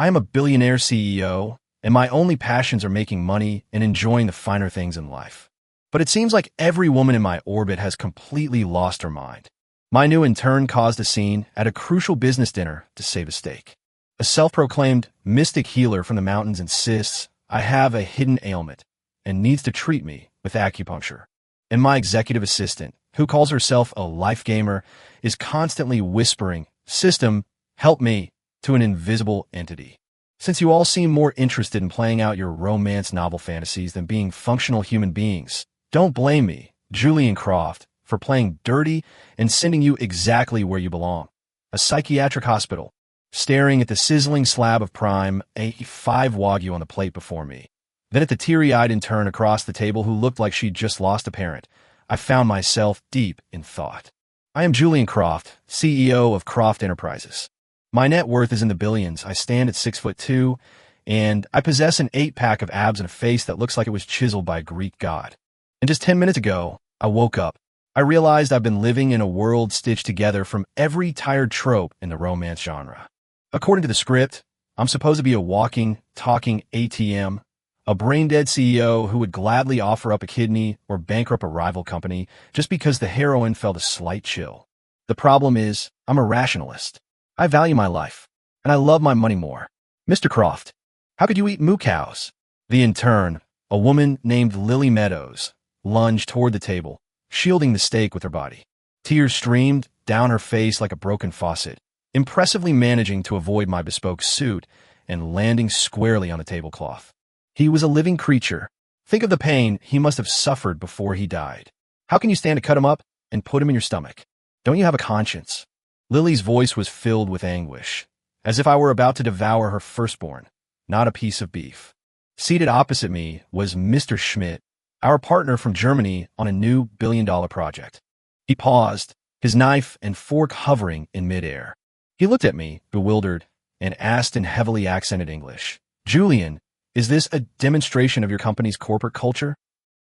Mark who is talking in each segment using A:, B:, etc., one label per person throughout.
A: I am a billionaire CEO, and my only passions are making money and enjoying the finer things in life. But it seems like every woman in my orbit has completely lost her mind. My new intern caused a scene at a crucial business dinner to save a steak. A self-proclaimed mystic healer from the mountains insists I have a hidden ailment and needs to treat me with acupuncture. And my executive assistant, who calls herself a life gamer, is constantly whispering, "System, help me," to an invisible entity. Since you all seem more interested in playing out your romance novel fantasies than being functional human beings, don't blame me, Julian Croft, for playing dirty and sending you exactly where you belong. A psychiatric hospital, staring at the sizzling slab of prime A5 Wagyu on the plate before me. Then at the teary-eyed intern across the table who looked like she'd just lost a parent, I found myself deep in thought. I am Julian Croft, CEO of Croft Enterprises. My net worth is in the billions. I stand at 6'2", and I possess an 8-pack of abs and a face that looks like it was chiseled by a Greek god. And just 10 minutes ago, I woke up. I realized I've been living in a world stitched together from every tired trope in the romance genre. According to the script, I'm supposed to be a walking, talking ATM, a brain-dead CEO who would gladly offer up a kidney or bankrupt a rival company just because the heroine felt a slight chill. The problem is, I'm a rationalist. I value my life, and I love my money more. Mr. Croft, how could you eat moo cows? The intern, a woman named Lily Meadows, lunged toward the table, shielding the steak with her body. Tears streamed down her face like a broken faucet, impressively managing to avoid my bespoke suit and landing squarely on the tablecloth. He was a living creature. Think of the pain he must have suffered before he died. How can you stand to cut him up and put him in your stomach? Don't you have a conscience? Lily's voice was filled with anguish, as if I were about to devour her firstborn, not a piece of beef. Seated opposite me was Mr. Schmidt, our partner from Germany on a new billion-dollar project. He paused, his knife and fork hovering in midair. He looked at me, bewildered, and asked in heavily accented English, "Julian, is this a demonstration of your company's corporate culture?"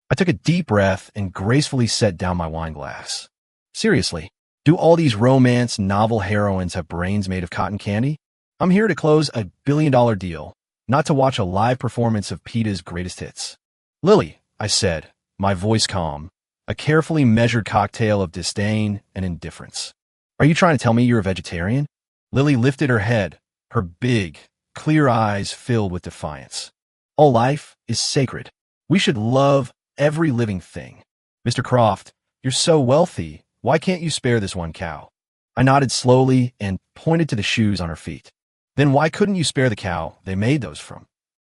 A: I took a deep breath and gracefully set down my wine glass. Seriously, do all these romance novel heroines have brains made of cotton candy? I'm here to close a billion-dollar deal, not to watch a live performance of PETA's greatest hits. Lily, I said, my voice calm, a carefully measured cocktail of disdain and indifference. Are you trying to tell me you're a vegetarian? Lily lifted her head, her big, clear eyes filled with defiance. All life is sacred. We should love every living thing. Mr. Croft, you're so wealthy. Why can't you spare this one cow? I nodded slowly and pointed to the shoes on her feet. Then why couldn't you spare the cow they made those from?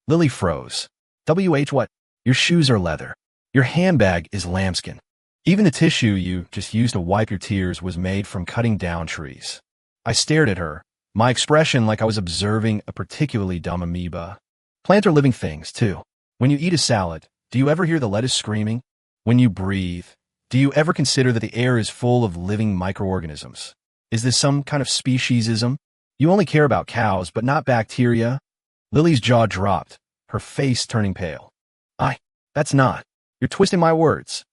A: Lily froze. What? Your shoes are leather. Your handbag is lambskin. Even the tissue you just used to wipe your tears was made from cutting down trees. I stared at her, my expression like I was observing a particularly dumb amoeba. Plants are living things, too. When you eat a salad, do you ever hear the lettuce screaming? When you breathe, do you ever consider that the air is full of living microorganisms? Is this some kind of speciesism? You only care about cows, but not bacteria? Lily's jaw dropped, her face turning pale. That's not. You're twisting my words.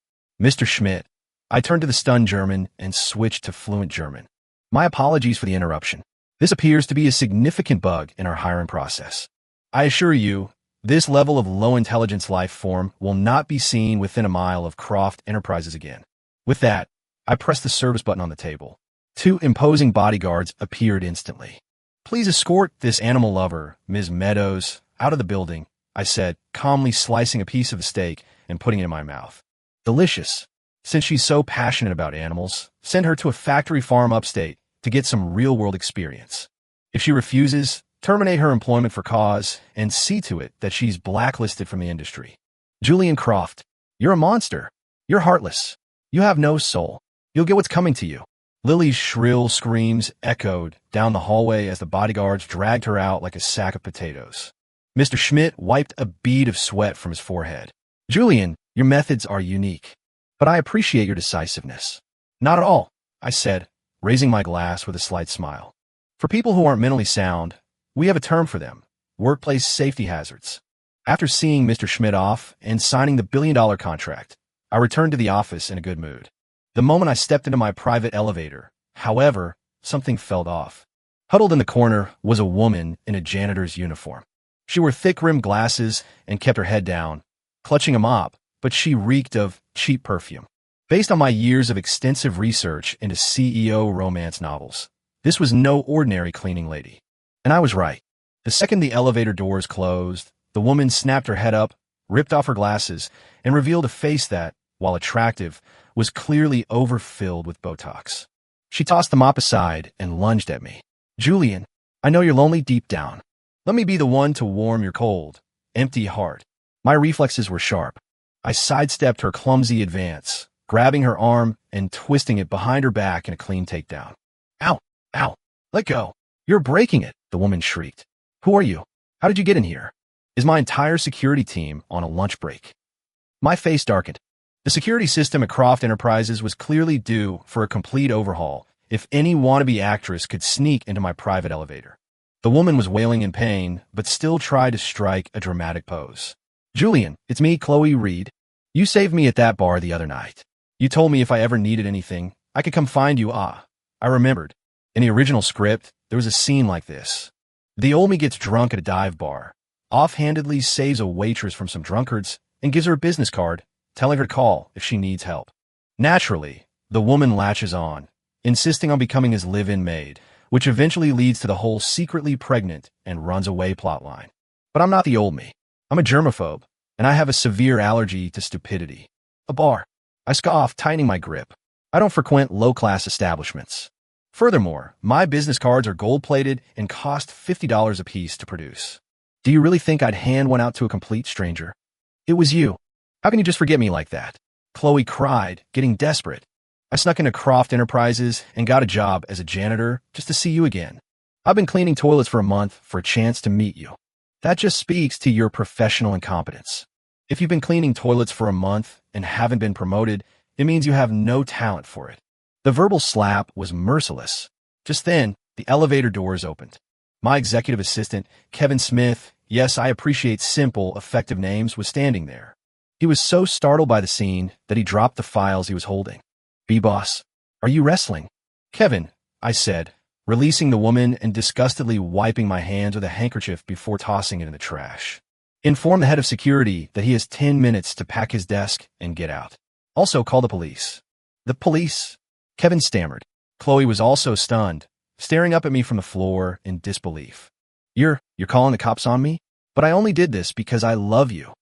A: Mr. Schmidt, I turned to the stunned German and switched to fluent German. My apologies for the interruption. This appears to be a significant bug in our hiring process. I assure you, this level of low-intelligence life form will not be seen within a mile of Croft Enterprises again. With that, I pressed the service button on the table. 2 imposing bodyguards appeared instantly. Please escort this animal lover, Ms. Meadows, out of the building, I said, calmly slicing a piece of the steak and putting it in my mouth. Delicious. Since she's so passionate about animals, send her to a factory farm upstate to get some real-world experience. If she refuses, terminate her employment for cause and see to it that she's blacklisted from the industry. Julian Croft, you're a monster. You're heartless. You have no soul. You'll get what's coming to you. Lily's shrill screams echoed down the hallway as the bodyguards dragged her out like a sack of potatoes. Mr. Schmidt wiped a bead of sweat from his forehead. Julian, your methods are unique, but I appreciate your decisiveness. Not at all, I said, raising my glass with a slight smile. For people who aren't mentally sound, we have a term for them, workplace safety hazards. After seeing Mr. Schmidt off and signing the billion-dollar contract, I returned to the office in a good mood. The moment I stepped into my private elevator, however, something felt off. Huddled in the corner was a woman in a janitor's uniform. She wore thick-rimmed glasses and kept her head down, clutching a mop, but she reeked of cheap perfume. Based on my years of extensive research into CEO romance novels, this was no ordinary cleaning lady. And I was right. The second the elevator doors closed, the woman snapped her head up, ripped off her glasses, and revealed a face that, while attractive, was clearly overfilled with Botox. She tossed the mop aside and lunged at me. "Julian, I know you're lonely deep down. Let me be the one to warm your cold, empty heart." My reflexes were sharp. I sidestepped her clumsy advance, grabbing her arm and twisting it behind her back in a clean takedown. "Ow! Ow! Let go! You're breaking it!" the woman shrieked. "Who are you? How did you get in here? Is my entire security team on a lunch break?" My face darkened. The security system at Croft Enterprises was clearly due for a complete overhaul if any wannabe actress could sneak into my private elevator. The woman was wailing in pain, but still tried to strike a dramatic pose. "Julian, it's me, Chloe Reed. You saved me at that bar the other night. You told me if I ever needed anything, I could come find you." I remembered. In the original script, there was a scene like this. The old me gets drunk at a dive bar, offhandedly saves a waitress from some drunkards, and gives her a business card, telling her to call if she needs help. Naturally, the woman latches on, insisting on becoming his live-in maid, which eventually leads to the whole secretly pregnant and runs away plotline. But I'm not the old me. I'm a germaphobe, and I have a severe allergy to stupidity. A bar. I scoff, tightening my grip. I don't frequent low-class establishments. Furthermore, my business cards are gold-plated and cost $50 apiece to produce. Do you really think I'd hand one out to a complete stranger? It was you. How can you just forget me like that? Chloe cried, getting desperate. I snuck into Croft Enterprises and got a job as a janitor just to see you again. I've been cleaning toilets for a month for a chance to meet you. That just speaks to your professional incompetence. If you've been cleaning toilets for a month and haven't been promoted, it means you have no talent for it. The verbal slap was merciless. Just then, the elevator doors opened. My executive assistant, Kevin Smith, yes, I appreciate simple, effective names, was standing there. He was so startled by the scene that he dropped the files he was holding. "B-boss, are you wrestling?" "Kevin," I said, releasing the woman and disgustedly wiping my hands with a handkerchief before tossing it in the trash. "Inform the head of security that he has 10 minutes to pack his desk and get out. Also call the police." "The police?" Kevin stammered. Chloe was also stunned, staring up at me from the floor in disbelief. You're calling the cops on me? But I only did this because I love you."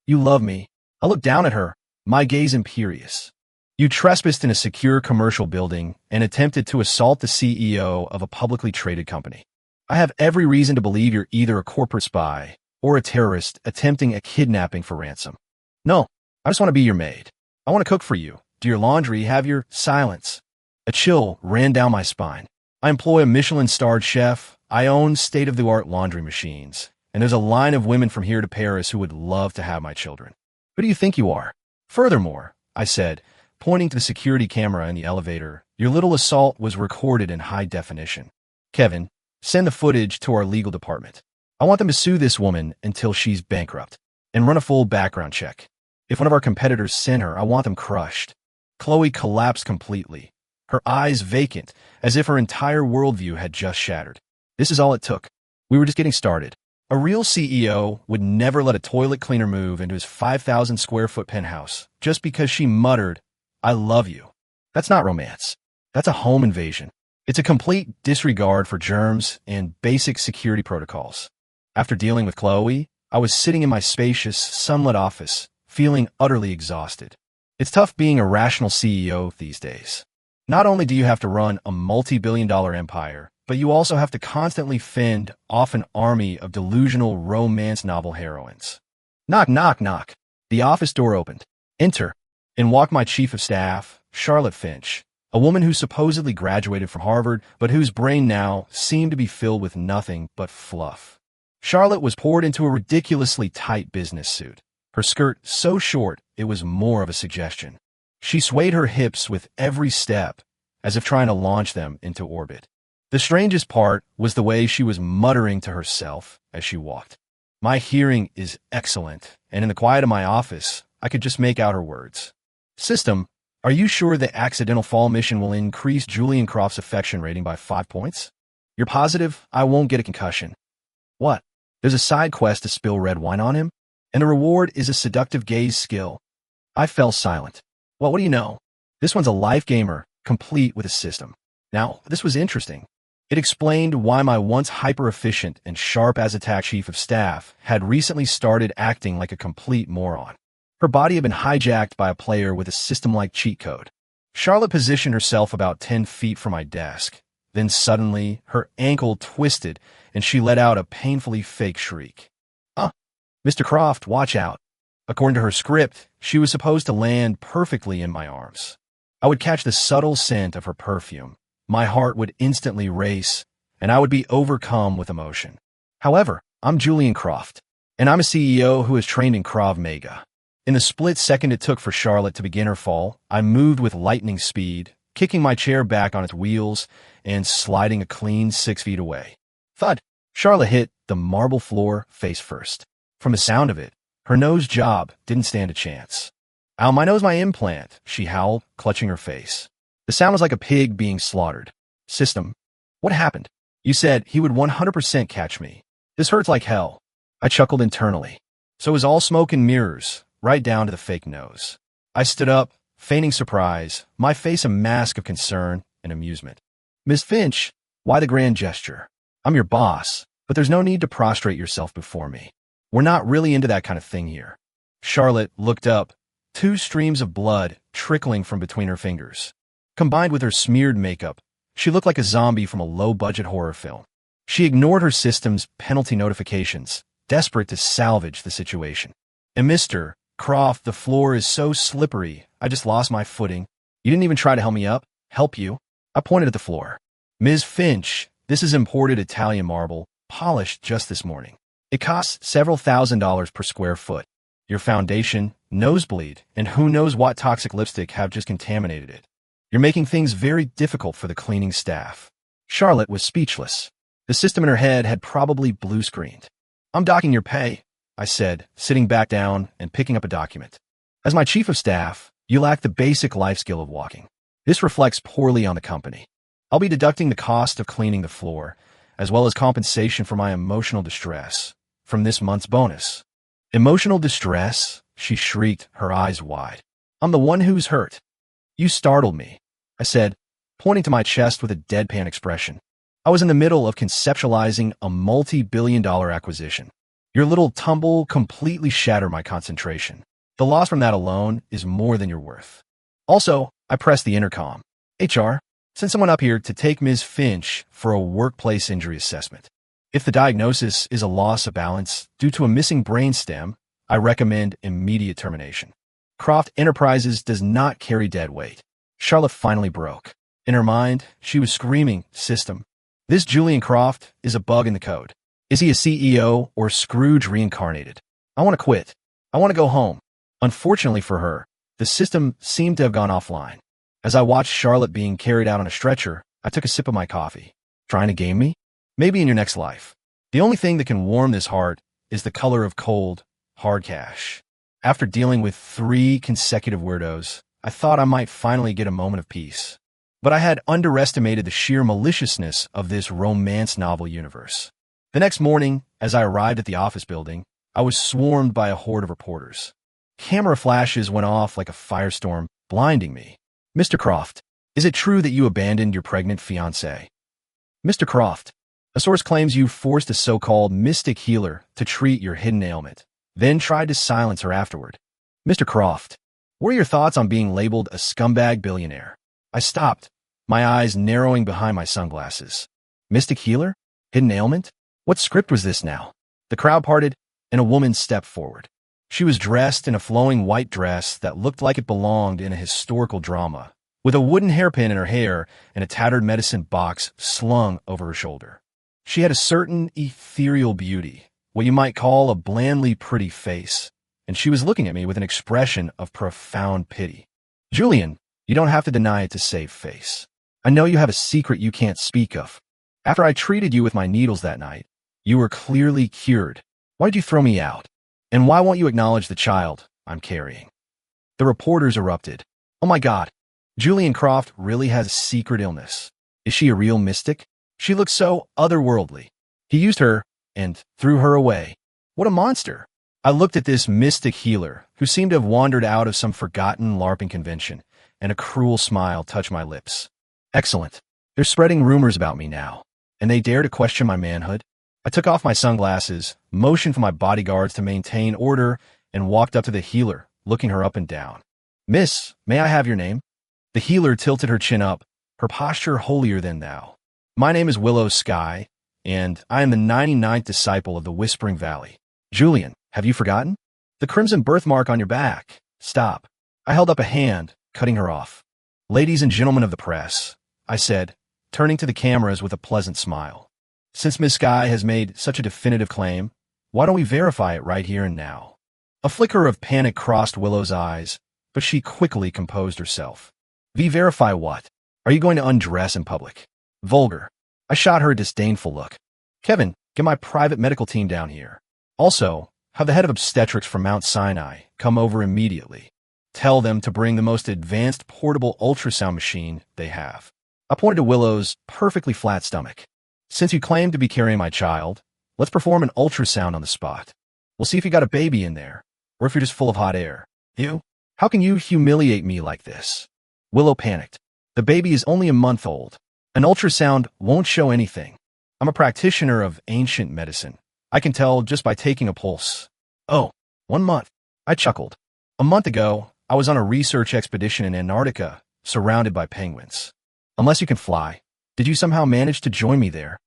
A: "You love me?" I looked down at her, my gaze imperious. "You trespassed in a secure commercial building and attempted to assault the CEO of a publicly traded company. I have every reason to believe you're either a corporate spy or a terrorist attempting a kidnapping for ransom. No, I just want to be your maid. I want to cook for you, do your laundry, have your..." Silence. A chill ran down my spine. I employ a Michelin-starred chef. I own state-of-the-art laundry machines. And there's a line of women from here to Paris who would love to have my children. Who do you think you are? Furthermore, I said, pointing to the security camera in the elevator, your little assault was recorded in high definition. Kevin, send the footage to our legal department. I want them to sue this woman until she's bankrupt and run a full background check. If one of our competitors send her, I want them crushed. Chloe collapsed completely, her eyes vacant, as if her entire worldview had just shattered. This is all it took. We were just getting started. A real CEO would never let a toilet cleaner move into his 5,000 square foot penthouse just because she muttered, "I love you." That's not romance. That's a home invasion. It's a complete disregard for germs and basic security protocols. After dealing with Chloe, I was sitting in my spacious, sunlit office, feeling utterly exhausted. It's tough being a rational CEO these days. Not only do you have to run a multi-billion-dollar empire, but you also have to constantly fend off an army of delusional romance novel heroines. Knock, knock, knock. The office door opened. Enter. In walked my chief of staff, Charlotte Finch, a woman who supposedly graduated from Harvard, but whose brain now seemed to be filled with nothing but fluff. Charlotte was poured into a ridiculously tight business suit, her skirt so short it was more of a suggestion. She swayed her hips with every step, as if trying to launch them into orbit. The strangest part was the way she was muttering to herself as she walked. My hearing is excellent, and in the quiet of my office, I could just make out her words. "System, are you sure the accidental fall mission will increase Julian Croft's affection rating by 5 points? You're positive I won't get a concussion? What? There's a side quest to spill red wine on him, and the reward is a seductive gaze skill. I fell silent. Well, what do you know? This one's a life gamer, complete with a system. Now, this was interesting. It explained why my once hyper-efficient and sharp-as-a-tack chief of staff had recently started acting like a complete moron. Her body had been hijacked by a player with a system-like cheat code. Charlotte positioned herself about 10 feet from my desk. Then suddenly, her ankle twisted, and she let out a painfully fake shriek. Mr. Croft, watch out. According to her script, she was supposed to land perfectly in my arms. I would catch the subtle scent of her perfume. My heart would instantly race, and I would be overcome with emotion. However, I'm Julian Croft, and I'm a CEO who is trained in Krav Maga. In the split second it took for Charlotte to begin her fall, I moved with lightning speed, kicking my chair back on its wheels and sliding a clean 6 feet away. Thud! Charlotte hit the marble floor face first. From the sound of it, her nose job didn't stand a chance. Ow, my nose, my implant, she howled, clutching her face. The sound was like a pig being slaughtered. System. What happened? You said he would 100% catch me. This hurts like hell. I chuckled internally. So it was all smoke and mirrors, right down to the fake nose. I stood up, feigning surprise, my face a mask of concern and amusement. Miss Finch, why the grand gesture? I'm your boss, but there's no need to prostrate yourself before me. We're not really into that kind of thing here. Charlotte looked up, 2 streams of blood trickling from between her fingers. Combined with her smeared makeup, she looked like a zombie from a low-budget horror film. She ignored her system's penalty notifications, desperate to salvage the situation. And Mr. Croft, the floor is so slippery, I just lost my footing. You didn't even try to help me up? Help you? I pointed at the floor. Ms. Finch, this is imported Italian marble, polished just this morning. It costs several $1,000s per square foot. Your foundation, nosebleed, and who knows what toxic lipstick have just contaminated it. You're making things very difficult for the cleaning staff. Charlotte was speechless. The system in her head had probably blue-screened. I'm docking your pay, I said, sitting back down and picking up a document. As my chief of staff, you lack the basic life skill of walking. This reflects poorly on the company. I'll be deducting the cost of cleaning the floor, as well as compensation for my emotional distress, from this month's bonus. Emotional distress? She shrieked, her eyes wide. I'm the one who's hurt. You startled me, I said, pointing to my chest with a deadpan expression. I was in the middle of conceptualizing a multi-billion-dollar acquisition. Your little tumble completely shattered my concentration. The loss from that alone is more than you're worth. Also, I pressed the intercom. HR, send someone up here to take Ms. Finch for a workplace injury assessment. If the diagnosis is a loss of balance due to a missing brainstem, I recommend immediate termination. Croft Enterprises does not carry dead weight. Charlotte finally broke. In her mind, she was screaming, system. This Julian Croft is a bug in the code. Is he a CEO or Scrooge reincarnated? I want to quit. I want to go home. Unfortunately for her, the system seemed to have gone offline. As I watched Charlotte being carried out on a stretcher, I took a sip of my coffee. Trying to game me? Maybe in your next life. The only thing that can warm this heart is the color of cold, hard cash. After dealing with 3 consecutive weirdos, I thought I might finally get a moment of peace. But I had underestimated the sheer maliciousness of this romance novel universe. The next morning, as I arrived at the office building, I was swarmed by a horde of reporters. Camera flashes went off like a firestorm, blinding me. Mr. Croft, is it true that you abandoned your pregnant fiancée? Mr. Croft, a source claims you forced a so-called mystic healer to treat your hidden ailment, then tried to silence her afterward. Mr. Croft, what are your thoughts on being labeled a scumbag billionaire? I stopped, my eyes narrowing behind my sunglasses. Mystic healer? Hidden ailment? What script was this now? The crowd parted, and a woman stepped forward. She was dressed in a flowing white dress that looked like it belonged in a historical drama, with a wooden hairpin in her hair and a tattered medicine box slung over her shoulder. She had a certain ethereal beauty, what you might call a blandly pretty face, and she was looking at me with an expression of profound pity. Julian, you don't have to deny it to save face. I know you have a secret you can't speak of. After I treated you with my needles that night, you were clearly cured. Why did you throw me out? And why won't you acknowledge the child I'm carrying? The reporters erupted. Oh my God, Julian Croft really has a secret illness. Is she a real mystic? She looked so otherworldly. He used her and threw her away. What a monster. I looked at this mystic healer who seemed to have wandered out of some forgotten LARPing convention, and a cruel smile touched my lips. Excellent. They're spreading rumors about me now, and they dare to question my manhood. I took off my sunglasses, motioned for my bodyguards to maintain order, and walked up to the healer, looking her up and down. Miss, may I have your name? The healer tilted her chin up, her posture holier than thou. My name is Willow Sky, and I am the 99th disciple of the Whispering Valley. Julian, have you forgotten? The crimson birthmark on your back. Stop. I held up a hand, cutting her off. Ladies and gentlemen of the press, I said, turning to the cameras with a pleasant smile. Since Miss Sky has made such a definitive claim, why don't we verify it right here and now? A flicker of panic crossed Willow's eyes, but she quickly composed herself. Verify what? Are you going to undress in public? Vulgar. I shot her a disdainful look. Kevin, get my private medical team down here. Also, have the head of obstetrics from Mount Sinai come over immediately. Tell them to bring the most advanced portable ultrasound machine they have. I pointed to Willow's perfectly flat stomach. Since you claim to be carrying my child, let's perform an ultrasound on the spot. We'll see if you got a baby in there, or if you're just full of hot air. You? How can you humiliate me like this? Willow panicked. The baby is only a month old. An ultrasound won't show anything. I'm a practitioner of ancient medicine. I can tell just by taking a pulse. Oh, 1 month. I chuckled. A month ago, I was on a research expedition in Antarctica, surrounded by penguins. Unless you can fly, did you somehow manage to join me there?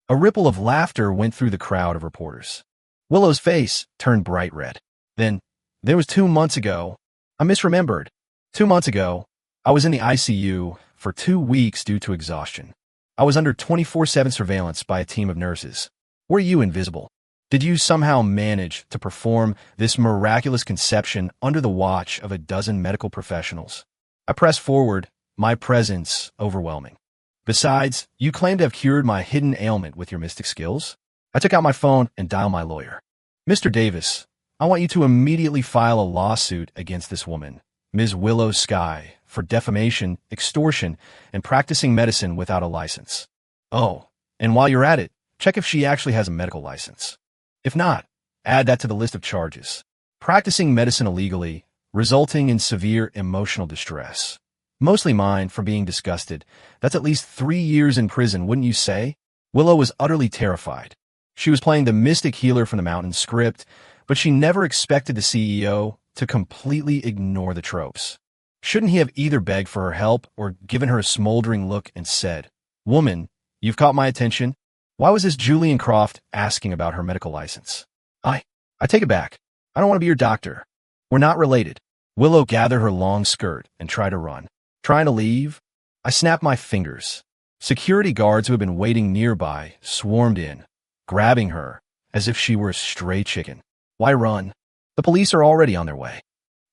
A: A ripple of laughter went through the crowd of reporters. Willow's face turned bright red. Then, there was 2 months ago. I misremembered. 2 months ago, I was in the ICU for 2 weeks due to exhaustion. I was under 24/7 surveillance by a team of nurses. Were you invisible? Did you somehow manage to perform this miraculous conception under the watch of a dozen medical professionals? I pressed forward, my presence overwhelming. Besides, you claim to have cured my hidden ailment with your mystic skills? I took out my phone and dialed my lawyer. Mr. Davis, I want you to immediately file a lawsuit against this woman, Ms. Willow Sky, for defamation, extortion, and practicing medicine without a license. Oh, and while you're at it, check if she actually has a medical license. If not, add that to the list of charges. Practicing medicine illegally, resulting in severe emotional distress. Mostly mine from being disgusted. That's at least 3 years in prison, wouldn't you say? Willow was utterly terrified. She was playing the mystic healer from the mountain script, but she never expected the CEO to completely ignore the tropes. Shouldn't he have either begged for her help or given her a smoldering look and said, Woman, you've caught my attention. Why was this Julian Croft asking about her medical license? I take it back. I don't want to be your doctor. We're not related. Willow gathered her long skirt and tried to run. Trying to leave? I snapped my fingers. Security guards who had been waiting nearby swarmed in, grabbing her as if she were a stray chicken. Why run? The police are already on their way.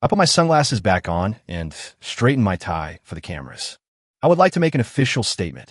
A: I put my sunglasses back on and straightened my tie for the cameras. I would like to make an official statement.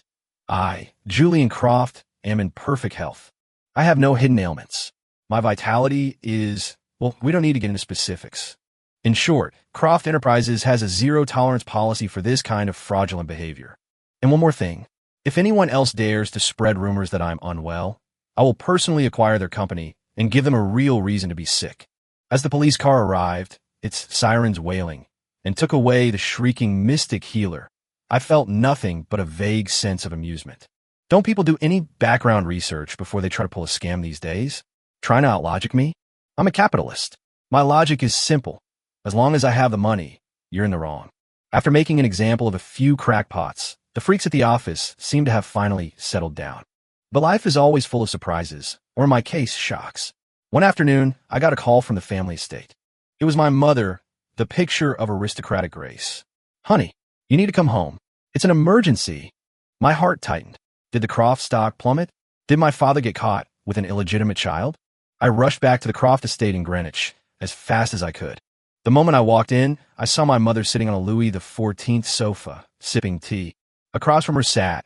A: I, Julian Croft, am in perfect health. I have no hidden ailments. My vitality is, well, we don't need to get into specifics. In short, Croft Enterprises has a zero-tolerance policy for this kind of fraudulent behavior. And one more thing. If anyone else dares to spread rumors that I'm unwell, I will personally acquire their company and give them a real reason to be sick. As the police car arrived, its sirens wailing, and took away the shrieking mystic healer, I felt nothing but a vague sense of amusement. Don't people do any background research before they try to pull a scam these days? Trying to outlogic me? I'm a capitalist. My logic is simple. As long as I have the money, you're in the wrong. After making an example of a few crackpots, the freaks at the office seem to have finally settled down. But life is always full of surprises, or in my case, shocks. One afternoon, I got a call from the family estate. It was my mother, the picture of aristocratic grace. Honey, you need to come home. It's an emergency. My heart tightened. Did the Croft stock plummet? Did my father get caught with an illegitimate child? I rushed back to the Croft estate in Greenwich as fast as I could. The moment I walked in, I saw my mother sitting on a Louis XIV sofa, sipping tea. Across from her sat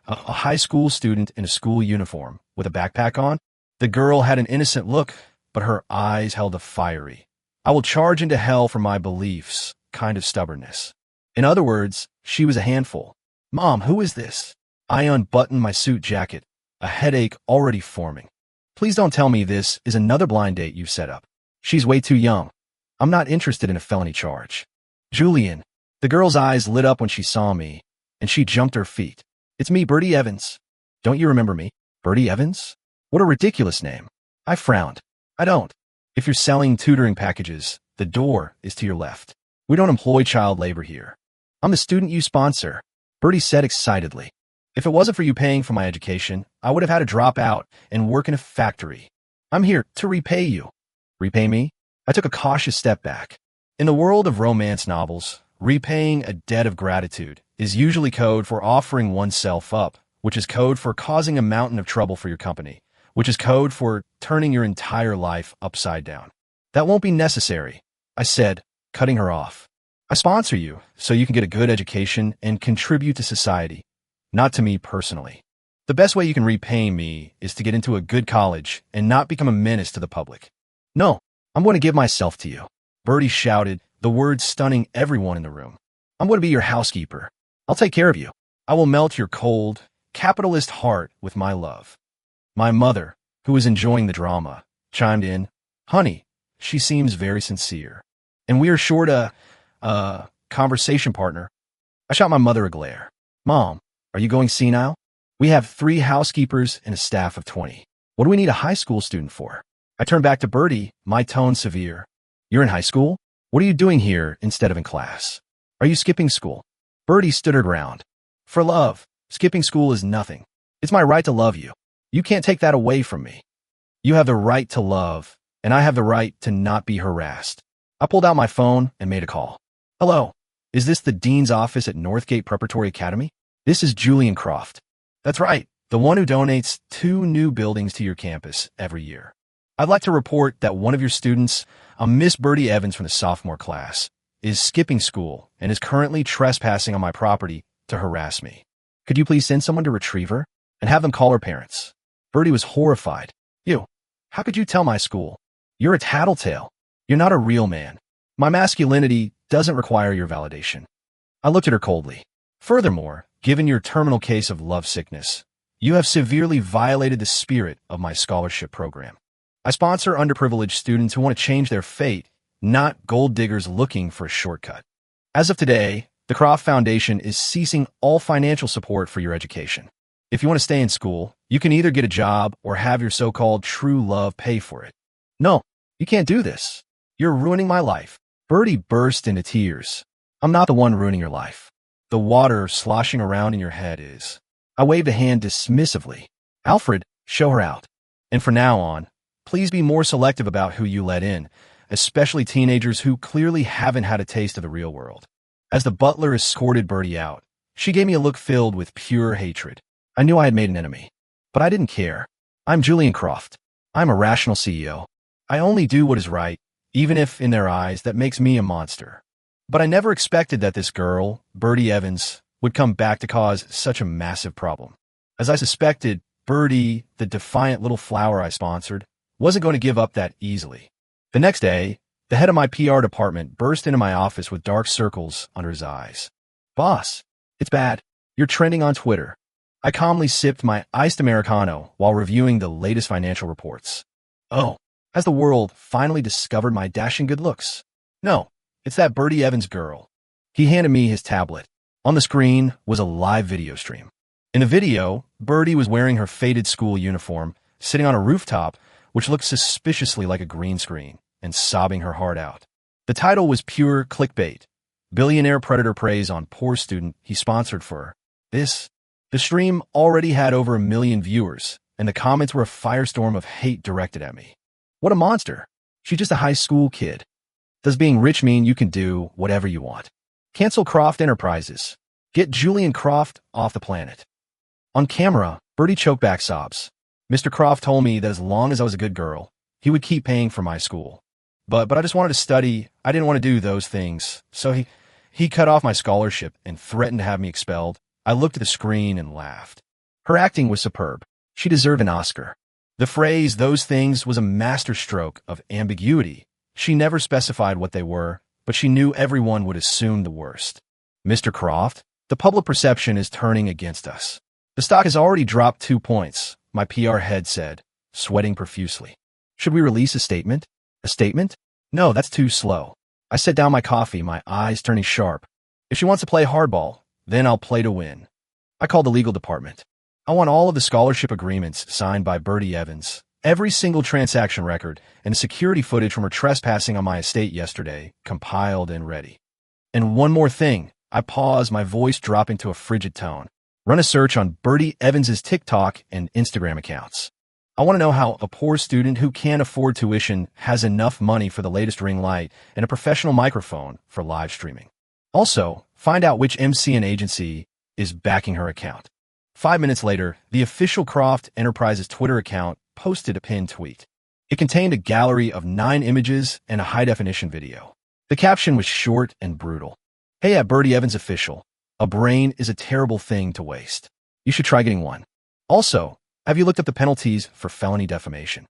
A: a high school student in a school uniform with a backpack on. The girl had an innocent look, but her eyes held a fiery, I will charge into hell for my beliefs kind of stubbornness. In other words, she was a handful. Mom, who is this? I unbuttoned my suit jacket, a headache already forming. Please don't tell me this is another blind date you've set up. She's way too young. I'm not interested in a felony charge. Julian. The girl's eyes lit up when she saw me, and she jumped her feet. It's me, Bertie Evans. Don't you remember me? Bertie Evans? What a ridiculous name. I frowned. I don't. If you're selling tutoring packages, the door is to your left. We don't employ child labor here. I'm the student you sponsor, Bertie said excitedly. If it wasn't for you paying for my education, I would have had to drop out and work in a factory. I'm here to repay you. Repay me? I took a cautious step back. In the world of romance novels, repaying a debt of gratitude is usually code for offering oneself up, which is code for causing a mountain of trouble for your company, which is code for turning your entire life upside down. That won't be necessary, I said, cutting her off. I sponsor you so you can get a good education and contribute to society, not to me personally. The best way you can repay me is to get into a good college and not become a menace to the public. No, I'm going to give myself to you, Bertie shouted, the words stunning everyone in the room. I'm going to be your housekeeper. I'll take care of you. I will melt your cold, capitalist heart with my love. My mother, who was enjoying the drama, chimed in. Honey, she seems very sincere. And we are short a conversation partner. I shot my mother a glare. Mom, are you going senile? We have 3 housekeepers and a staff of 20. What do we need a high school student for? I turned back to Bertie, my tone severe. You're in high school? What are you doing here instead of in class? Are you skipping school? Bertie stood her ground. For love, skipping school is nothing. It's my right to love you. You can't take that away from me. You have the right to love, and I have the right to not be harassed. I pulled out my phone and made a call. Hello, is this the dean's office at Northgate Preparatory Academy? This is Julian Croft. That's right, the one who donates 2 new buildings to your campus every year. I'd like to report that one of your students, a Miss Bertie Evans from the sophomore class, is skipping school and is currently trespassing on my property to harass me. Could you please send someone to retrieve her and have them call her parents? Bertie was horrified. You, how could you tell my school? You're a tattletale. You're not a real man. My masculinity doesn't require your validation. I looked at her coldly. Furthermore, given your terminal case of lovesickness, you have severely violated the spirit of my scholarship program. I sponsor underprivileged students who want to change their fate, not gold diggers looking for a shortcut. As of today, the Croft Foundation is ceasing all financial support for your education. If you want to stay in school, you can either get a job or have your so-called true love pay for it. No, you can't do this. You're ruining my life. Bertie burst into tears. I'm not the one ruining your life. The water sloshing around in your head is. I waved a hand dismissively. Alfred, show her out. And from now on, please be more selective about who you let in, especially teenagers who clearly haven't had a taste of the real world. As the butler escorted Bertie out, she gave me a look filled with pure hatred. I knew I had made an enemy, but I didn't care. I'm Julian Croft. I'm a rational CEO. I only do what is right, even if, in their eyes, that makes me a monster. But I never expected that this girl, Bertie Evans, would come back to cause such a massive problem. As I suspected, Bertie, the defiant little flower I sponsored, wasn't going to give up that easily. The next day, the head of my PR department burst into my office with dark circles under his eyes. Boss, it's bad. You're trending on Twitter. I calmly sipped my iced Americano while reviewing the latest financial reports. Oh, has the world finally discovered my dashing good looks? No, it's that Bertie Evans girl. He handed me his tablet. On the screen was a live video stream. In the video, Bertie was wearing her faded school uniform, sitting on a rooftop, which looked suspiciously like a green screen, and sobbing her heart out. The title was pure clickbait. Billionaire predator preys on poor student he sponsored for this. The stream already had over 1 million viewers, and the comments were a firestorm of hate directed at me. What a monster. She's just a high school kid. Does being rich mean you can do whatever you want? Cancel Croft Enterprises. Get Julian Croft off the planet. On camera, Bertie choked back sobs. Mr. Croft told me that as long as I was a good girl, he would keep paying for my school. But I just wanted to study. I didn't want to do those things. So he cut off my scholarship and threatened to have me expelled. I looked at the screen and laughed. Her acting was superb. She deserved an Oscar. The phrase, those things, was a masterstroke of ambiguity. She never specified what they were, but she knew everyone would assume the worst. Mr. Croft, the public perception is turning against us. The stock has already dropped 2 points, my PR head said, sweating profusely. Should we release a statement? A statement? No, that's too slow. I set down my coffee, my eyes turning sharp. If she wants to play hardball, then I'll play to win. I called the legal department. I want all of the scholarship agreements signed by Birdie Evans, every single transaction record, and the security footage from her trespassing on my estate yesterday, compiled and ready. And one more thing. I paused, my voice dropping to a frigid tone. Run a search on Birdie Evans's TikTok and Instagram accounts. I want to know how a poor student who can't afford tuition has enough money for the latest ring light and a professional microphone for live streaming. Also, find out which MCN agency is backing her account. 5 minutes later, the official Croft Enterprises Twitter account posted a pinned tweet. It contained a gallery of 9 images and a high-definition video. The caption was short and brutal. Hey, at Birdie Evans Official, a brain is a terrible thing to waste. You should try getting one. Also, have you looked up the penalties for felony defamation?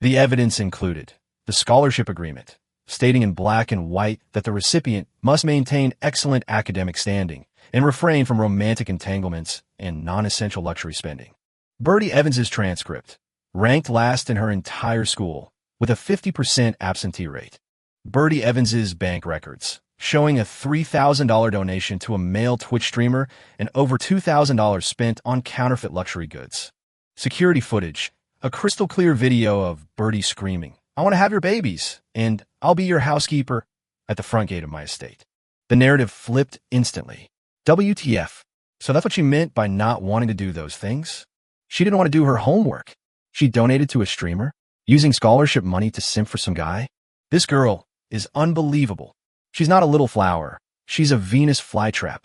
A: The evidence included the scholarship agreement, stating in black and white that the recipient must maintain excellent academic standing and refrain from romantic entanglements and non-essential luxury spending. Birdie Evans's transcript, ranked last in her entire school, with a 50% absentee rate. Birdie Evans's bank records, showing a $3,000 donation to a male Twitch streamer and over $2,000 spent on counterfeit luxury goods. Security footage, a crystal clear video of Birdie screaming, "I want to have your babies," and "I'll be your housekeeper," at the front gate of my estate. The narrative flipped instantly. WTF. So that's what she meant by not wanting to do those things? She didn't want to do her homework. She donated to a streamer, using scholarship money to simp for some guy. This girl is unbelievable. She's not a little flower. She's a Venus flytrap.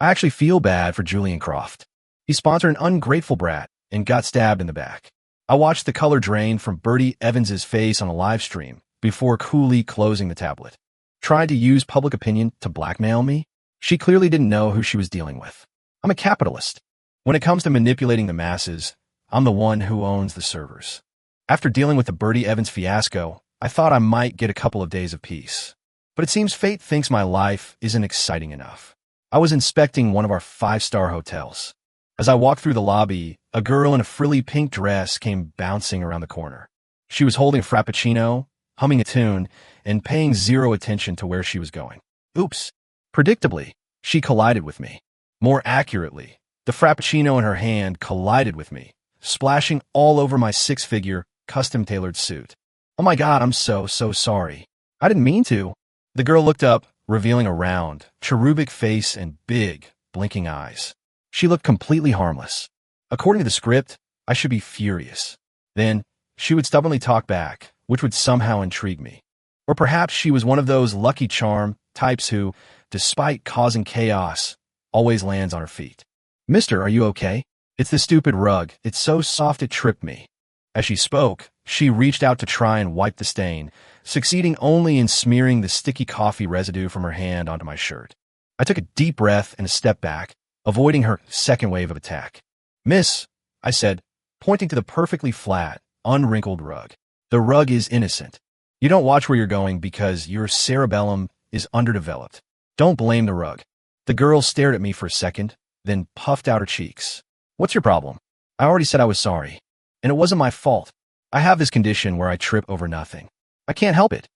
A: I actually feel bad for Julian Croft. He sponsored an ungrateful brat and got stabbed in the back. I watched the color drain from Birdie Evans's face on a live stream before coolly closing the tablet. Tried to use public opinion to blackmail me? She clearly didn't know who she was dealing with. I'm a capitalist. When it comes to manipulating the masses, I'm the one who owns the servers. After dealing with the Birdie Evans fiasco, I thought I might get a couple of days of peace. But it seems fate thinks my life isn't exciting enough. I was inspecting one of our 5-star hotels. As I walked through the lobby, a girl in a frilly pink dress came bouncing around the corner. She was holding a frappuccino, humming a tune, and paying zero attention to where she was going. Oops. Predictably, she collided with me. More accurately, the frappuccino in her hand collided with me, splashing all over my 6-figure, custom-tailored suit. Oh my God, I'm so sorry. I didn't mean to. The girl looked up, revealing a round, cherubic face and big, blinking eyes. She looked completely harmless. According to the script, I should be furious. Then, she would stubbornly talk back, which would somehow intrigue me. Or perhaps she was one of those Lucky Charm types who, despite causing chaos, always lands on her feet. "Mister, are you okay? It's the stupid rug. It's so soft it tripped me." As she spoke, she reached out to try and wipe the stain, succeeding only in smearing the sticky coffee residue from her hand onto my shirt. I took a deep breath and a step back, avoiding her second wave of attack. "Miss," I said, pointing to the perfectly flat, unwrinkled rug. "The rug is innocent. You don't watch where you're going because your cerebellum is underdeveloped. Don't blame the rug." The girl stared at me for a second, then puffed out her cheeks. "What's your problem? I already said I was sorry. And it wasn't my fault. I have this condition where I trip over nothing. I can't help it."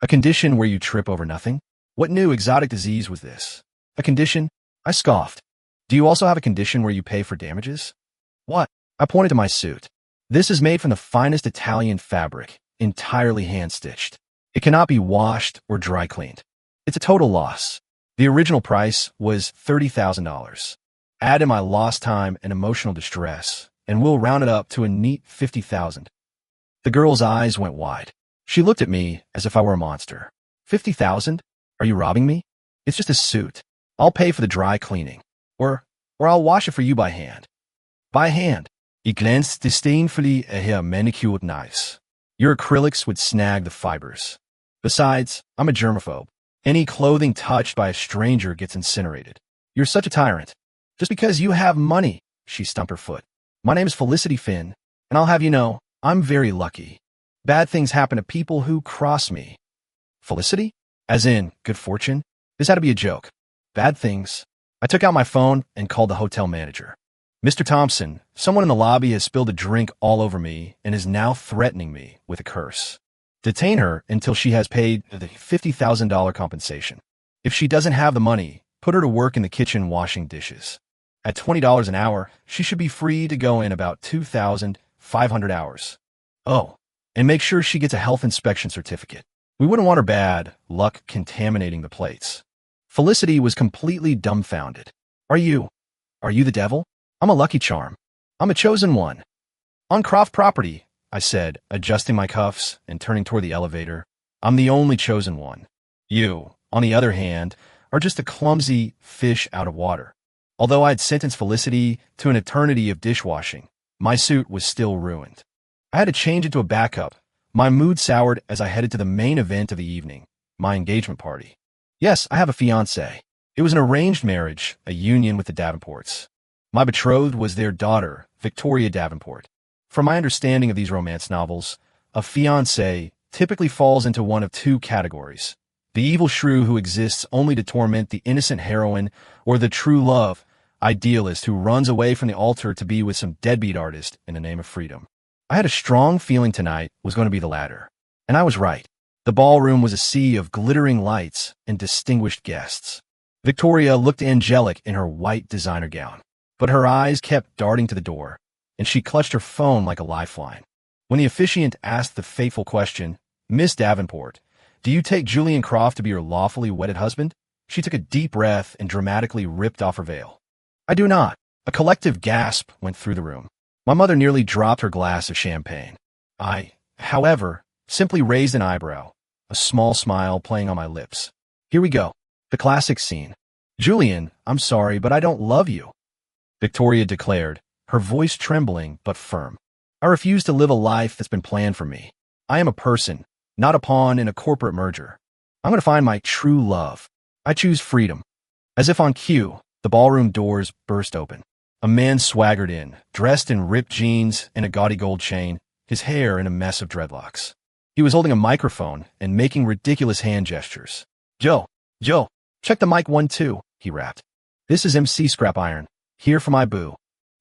A: "A condition where you trip over nothing? What new exotic disease was this? A condition?" I scoffed. "Do you also have a condition where you pay for damages?" "What?" I pointed to my suit. "This is made from the finest Italian fabric, entirely hand-stitched. It cannot be washed or dry cleaned. It's a total loss. The original price was $30,000. Add in my lost time and emotional distress, and we'll round it up to a neat $50,000. The girl's eyes went wide. She looked at me as if I were a monster. $50,000? Are you robbing me? It's just a suit. I'll pay for the dry cleaning. Or I'll wash it for you by hand." "By hand?" He glanced disdainfully at her manicured knives. "Your acrylics would snag the fibers. Besides, I'm a germaphobe. Any clothing touched by a stranger gets incinerated. You're such a tyrant. Just because you have money." She stumped her foot. "My name is Felicity Finn, and I'll have you know, I'm very lucky. Bad things happen to people who cross me." "Felicity? As in, good fortune?" This had to be a joke. "Bad things." I took out my phone and called the hotel manager. Mr. Thompson, someone in the lobby has spilled a drink all over me and is now threatening me with a curse. Detain her until she has paid the $50,000 compensation. If she doesn't have the money, put her to work in the kitchen washing dishes. At $20 an hour, she should be free to go in about 2,500 hours. Oh, and make sure she gets a health inspection certificate. We wouldn't want her bad luck contaminating the plates. Felicity was completely dumbfounded. Are you the devil? I'm a lucky charm. I'm a chosen one. On Croft property, I said, adjusting my cuffs and turning toward the elevator. I'm the only chosen one. You, on the other hand, are just a clumsy fish out of water. Although I'd sentenced Felicity to an eternity of dishwashing, my suit was still ruined. I had to change into a backup. My mood soured as I headed to the main event of the evening, my engagement party. Yes, I have a fiancé. It was an arranged marriage, a union with the Davenports. My betrothed was their daughter, Victoria Davenport. From my understanding of these romance novels, a fiancé typically falls into one of two categories: the evil shrew who exists only to torment the innocent heroine, or the true love idealist who runs away from the altar to be with some deadbeat artist in the name of freedom. I had a strong feeling tonight was going to be the latter, and I was right. The ballroom was a sea of glittering lights and distinguished guests. Victoria looked angelic in her white designer gown, but her eyes kept darting to the door, and she clutched her phone like a lifeline. When the officiant asked the fateful question, "Miss Davenport, do you take Julian Croft to be your lawfully wedded husband?" she took a deep breath and dramatically ripped off her veil. "I do not." A collective gasp went through the room. My mother nearly dropped her glass of champagne. I, however, simply raised an eyebrow, a small smile playing on my lips. Here we go. The classic scene. "Julian, I'm sorry, but I don't love you," Victoria declared, her voice trembling but firm. "I refuse to live a life that's been planned for me. I am a person, not a pawn in a corporate merger. I'm going to find my true love. I choose freedom." As if on cue, the ballroom doors burst open. A man swaggered in, dressed in ripped jeans and a gaudy gold chain, his hair in a mess of dreadlocks. He was holding a microphone and making ridiculous hand gestures. Joe, check the mic 1-2, he rapped. "This is MC Scrap Iron, here for my boo.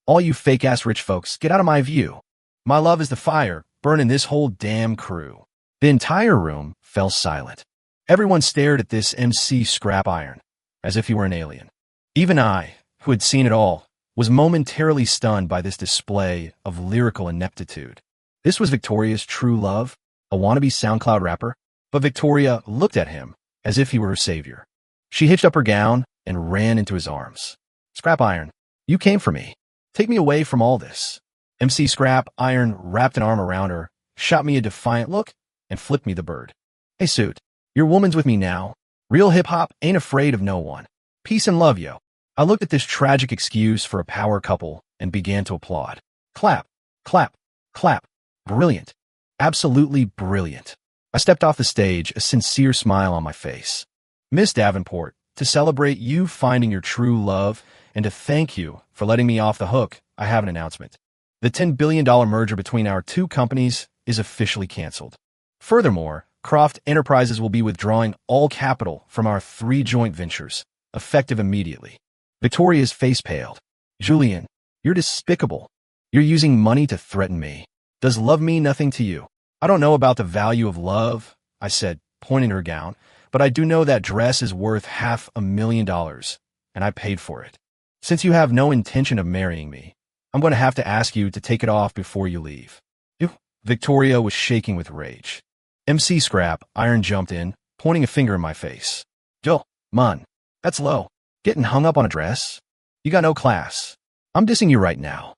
A: All you fake-ass rich folks, get out of my view. My love is the fire, burning this whole damn crew." The entire room fell silent. Everyone stared at this MC Scrap Iron, as if he were an alien. Even I, who had seen it all, was momentarily stunned by this display of lyrical ineptitude. This was Victoria's true love, a wannabe SoundCloud rapper? But Victoria looked at him as if he were her savior. She hitched up her gown and ran into his arms. "Scrap Iron, you came for me. Take me away from all this." MC Scrap Iron wrapped an arm around her, shot me a defiant look, and flipped me the bird. "Hey, Suit, your woman's with me now. Real hip-hop ain't afraid of no one. Peace and love, yo." I looked at this tragic excuse for a power couple and began to applaud. Clap, clap, clap. Brilliant. Absolutely brilliant. I stepped off the stage, a sincere smile on my face. "Miss Davenport, to celebrate you finding your true love and to thank you for letting me off the hook, I have an announcement. The $10 billion merger between our two companies is officially canceled. Furthermore, Croft Enterprises will be withdrawing all capital from our 3 joint ventures, effective immediately." Victoria's face paled. "Julian, you're despicable. You're using money to threaten me. Does love mean nothing to you?" "I don't know about the value of love," I said, pointing her gown, "but I do know that dress is worth $500,000, and I paid for it. Since you have no intention of marrying me, I'm going to have to ask you to take it off before you leave." Ew. Victoria was shaking with rage. MC Scrap Iron jumped in, pointing a finger in my face. "Joe, man, that's low. Getting hung up on a dress? You got no class. I'm dissing you right now."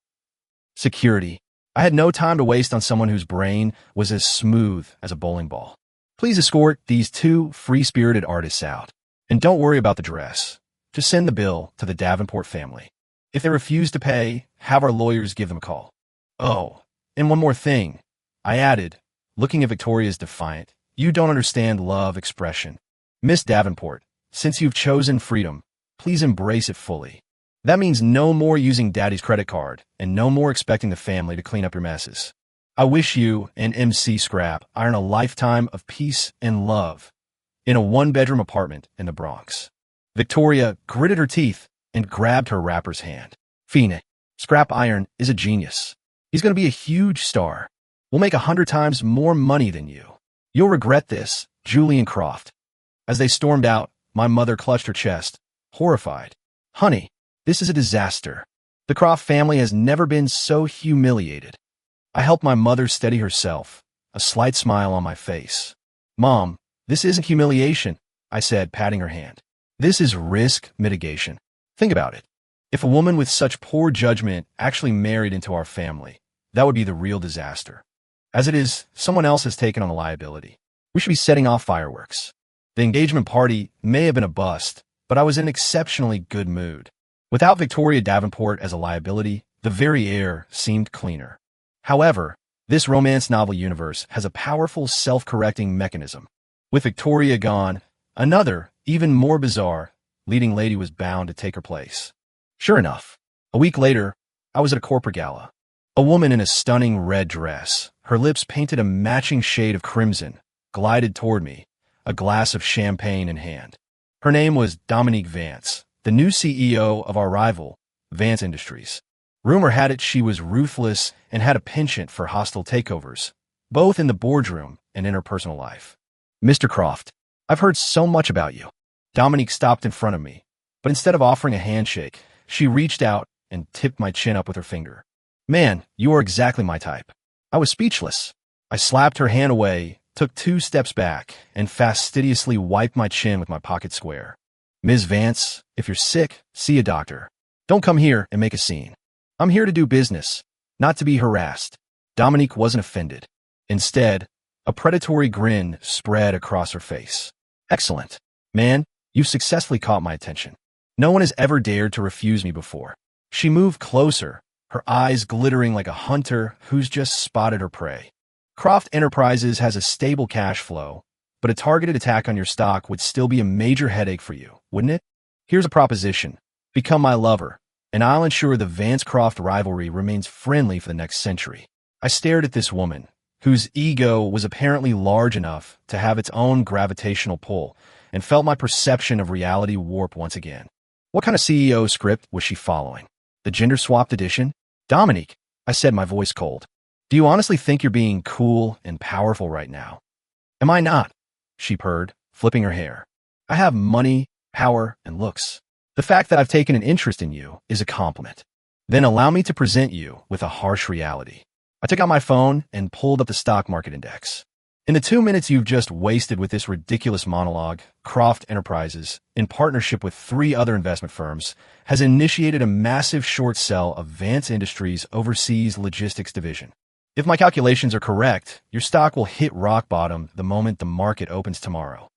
A: Security. I had no time to waste on someone whose brain was as smooth as a bowling ball. "Please escort these 2 free-spirited artists out. And don't worry about the dress. Just send the bill to the Davenport family. If they refuse to pay, have our lawyers give them a call. Oh, and one more thing," I added, looking at Victoria's defiant, "you don't understand love expression. Miss Davenport, since you've chosen freedom, please embrace it fully. That means no more using daddy's credit card and no more expecting the family to clean up your messes. I wish you and MC Scrap Iron a lifetime of peace and love in a 1-bedroom apartment in the Bronx." Victoria gritted her teeth and grabbed her rapper's hand. "Fine. Scrap Iron is a genius. He's going to be a huge star. We'll make 100 times more money than you. You'll regret this, Julian Croft. As they stormed out, my mother clutched her chest, horrified. Honey, this is a disaster. The Croft family has never been so humiliated. I helped my mother steady herself, a slight smile on my face. Mom, this isn't humiliation, I said, patting her hand. This is risk mitigation. Think about it. If a woman with such poor judgment actually married into our family, that would be the real disaster. As it is, someone else has taken on the liability. We should be setting off fireworks. The engagement party may have been a bust, but I was in exceptionally good mood. Without Victoria Davenport as a liability, the very air seemed cleaner. However, this romance novel universe has a powerful self-correcting mechanism. With Victoria gone, another, even more bizarre, leading lady was bound to take her place. Sure enough, a week later, I was at a corporate gala. A woman in a stunning red dress, her lips painted a matching shade of crimson, glided toward me, a glass of champagne in hand. Her name was Dominique Vance, the new CEO of our rival, Vance Industries. Rumor had it she was ruthless and had a penchant for hostile takeovers, both in the boardroom and in her personal life. Mr. Croft, I've heard so much about you. Dominique stopped in front of me, but instead of offering a handshake, she reached out and tipped my chin up with her finger. Man, you are exactly my type. I was speechless. I slapped her hand away, took 2 steps back, and fastidiously wiped my chin with my pocket square. Ms. Vance, if you're sick, see a doctor. Don't come here and make a scene. I'm here to do business, not to be harassed. Dominique wasn't offended. Instead, a predatory grin spread across her face. Excellent. Man, you've successfully caught my attention. No one has ever dared to refuse me before. She moved closer, her eyes glittering like a hunter who's just spotted her prey. Croft Enterprises has a stable cash flow, but a targeted attack on your stock would still be a major headache for you, wouldn't it? Here's a proposition. Become my lover, and I'll ensure the Vance-Croft rivalry remains friendly for the next century. I stared at this woman, whose ego was apparently large enough to have its own gravitational pull, and felt my perception of reality warp once again. What kind of CEO script was she following? The gender-swapped edition? Dominique, I said, my voice cold. Do you honestly think you're being cool and powerful right now? Am I not? She purred, flipping her hair. I have money, power, and looks. The fact that I've taken an interest in you is a compliment. Then allow me to present you with a harsh reality. I took out my phone and pulled up the stock market index. In the 2 minutes you've just wasted with this ridiculous monologue, Croft Enterprises, in partnership with 3 other investment firms, has initiated a massive short sell of Vance Industries' overseas logistics division. If my calculations are correct, your stock will hit rock bottom the moment the market opens tomorrow.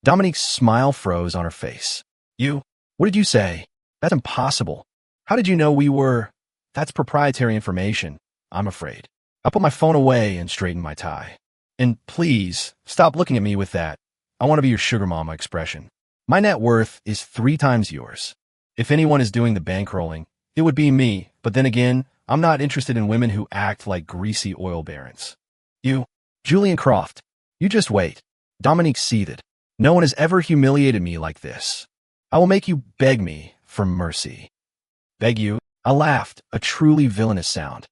A: Dominique's smile froze on her face. You? What did you say? That's impossible. How did you know we were? That's proprietary information, I'm afraid. I put my phone away and straightened my tie. And please, stop looking at me with that I want to be your sugar mama expression. My net worth is 3 times yours. If anyone is doing the bankrolling, it would be me, but then again, I'm not interested in women who act like greasy oil barons. You, Julian Croft, you just wait. Dominique seethed. No one has ever humiliated me like this. I will make you beg me for mercy. Beg you? I laughed, a truly villainous sound.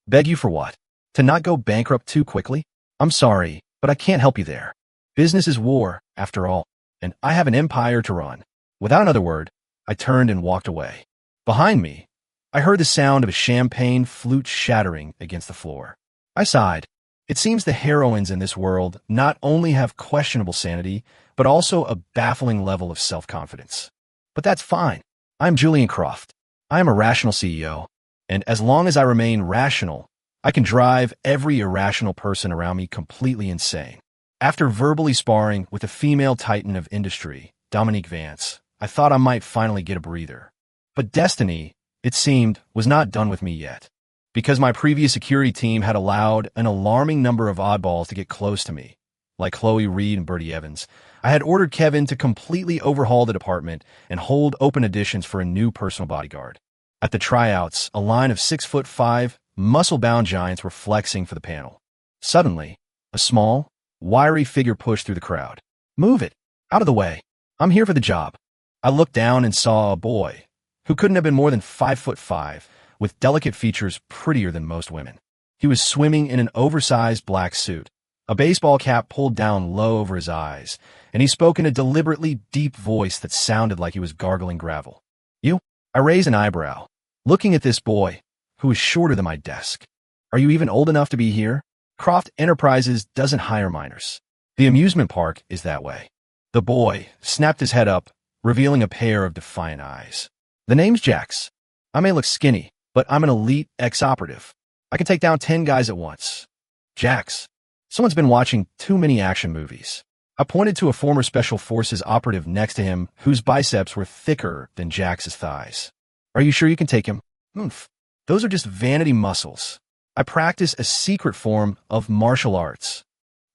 A: Beg you for what? To not go bankrupt too quickly? I'm sorry, but I can't help you there. Business is war, after all, and I have an empire to run. Without another word, I turned and walked away. Behind me, I heard the sound of a champagne flute shattering against the floor. I sighed. It seems the heroines in this world not only have questionable sanity, but also a baffling level of self-confidence. But that's fine. I'm Julian Croft. I am a rational CEO, and as long as I remain rational, I can drive every irrational person around me completely insane. After verbally sparring with a female titan of industry, Dominique Vance, I thought I might finally get a breather. But destiny, it seemed, was not done with me yet. Because my previous security team had allowed an alarming number of oddballs to get close to me, like Chloe Reed and Bertie Evans, I had ordered Kevin to completely overhaul the department and hold open auditions for a new personal bodyguard. At the tryouts, a line of 6'5", muscle-bound giants were flexing for the panel. Suddenly, a small, wiry figure pushed through the crowd. Move it! Out of the way! I'm here for the job. I looked down and saw a boy, who couldn't have been more than 5'5", with delicate features prettier than most women. He was swimming in an oversized black suit, a baseball cap pulled down low over his eyes, and he spoke in a deliberately deep voice that sounded like he was gargling gravel. You? I raised an eyebrow, looking at this boy, who was shorter than my desk. Are you even old enough to be here? Croft Enterprises doesn't hire minors. The amusement park is that way. The boy snapped his head up, revealing a pair of defiant eyes. The name's Jax. I may look skinny, but I'm an elite ex-operative. I can take down 10 guys at once. Jax. Someone's been watching too many action movies. I pointed to a former Special Forces operative next to him whose biceps were thicker than Jax's thighs. Are you sure you can take him? Oomph. Those are just vanity muscles. I practice a secret form of martial arts.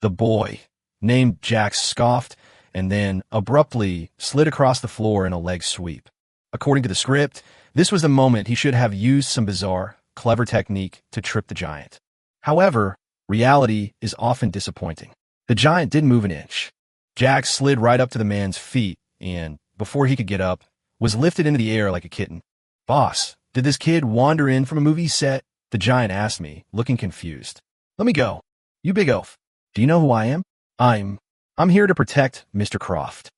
A: The boy, named Jax, scoffed and then abruptly slid across the floor in a leg sweep. According to the script, this was the moment he should have used some bizarre, clever technique to trip the giant. However, reality is often disappointing. The giant didn't move an inch. Jax slid right up to the man's feet and, before he could get up, was lifted into the air like a kitten. Boss, did this kid wander in from a movie set? The giant asked me, looking confused. Let me go. You big oaf. Do you know who I am? I'm here to protect Mr. Croft.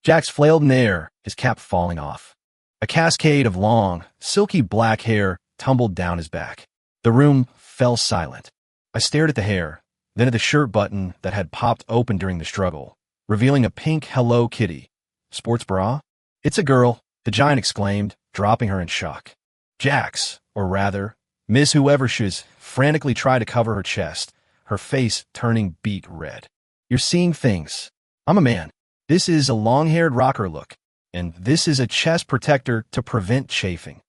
A: Jax flailed in the air, his cap falling off. A cascade of long, silky black hair tumbled down his back. The room fell silent. I stared at the hair, then at the shirt button that had popped open during the struggle, revealing a pink Hello Kitty. Sports bra? It's a girl, the giant exclaimed, dropping her in shock. Jax, or rather, Miss Whoever Shoes, frantically tried to cover her chest, her face turning beet red. You're seeing things. I'm a man. This is a long-haired rocker look, and this is a chest protector to prevent chafing.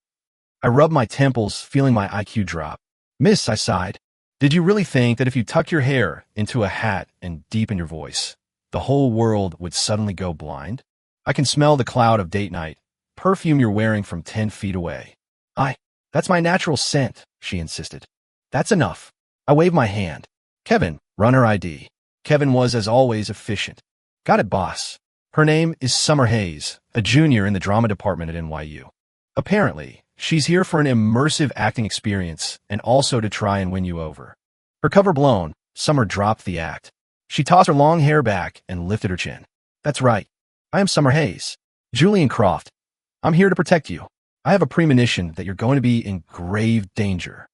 A: I rubbed my temples, feeling my IQ drop. Miss, I sighed. Did you really think that if you tuck your hair into a hat and deepen your voice, the whole world would suddenly go blind? I can smell the cloud of date night, perfume you're wearing from 10 feet away. That's my natural scent, she insisted. That's enough. I waved my hand. Kevin, runner ID. Kevin was, as always, efficient. Got it, boss. Her name is Summer Hayes, a junior in the drama department at NYU. Apparently, she's here for an immersive acting experience and also to try and win you over. Her cover blown, Summer dropped the act. She tossed her long hair back and lifted her chin. That's right. I am Summer Hayes. Julian Croft. I'm here to protect you. I have a premonition that you're going to be in grave danger.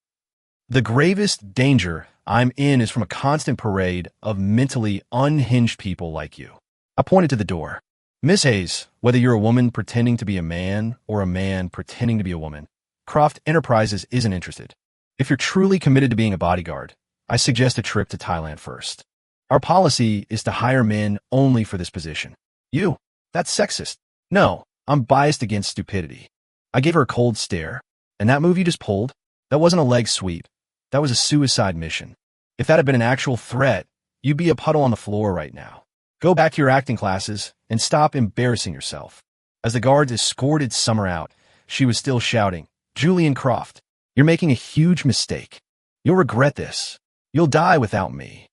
A: The gravest danger I'm in is from a constant parade of mentally unhinged people like you. I pointed to the door. Miss Hayes, whether you're a woman pretending to be a man or a man pretending to be a woman, Croft Enterprises isn't interested. If you're truly committed to being a bodyguard, I suggest a trip to Thailand first. Our policy is to hire men only for this position. You? That's sexist. No, I'm biased against stupidity. I gave her a cold stare. And that move you just pulled? That wasn't a leg sweep. That was a suicide mission. If that had been an actual threat, you'd be a puddle on the floor right now. Go back to your acting classes and stop embarrassing yourself. As the guards escorted Summer out, she was still shouting, Julian Croft, you're making a huge mistake. You'll regret this. You'll die without me.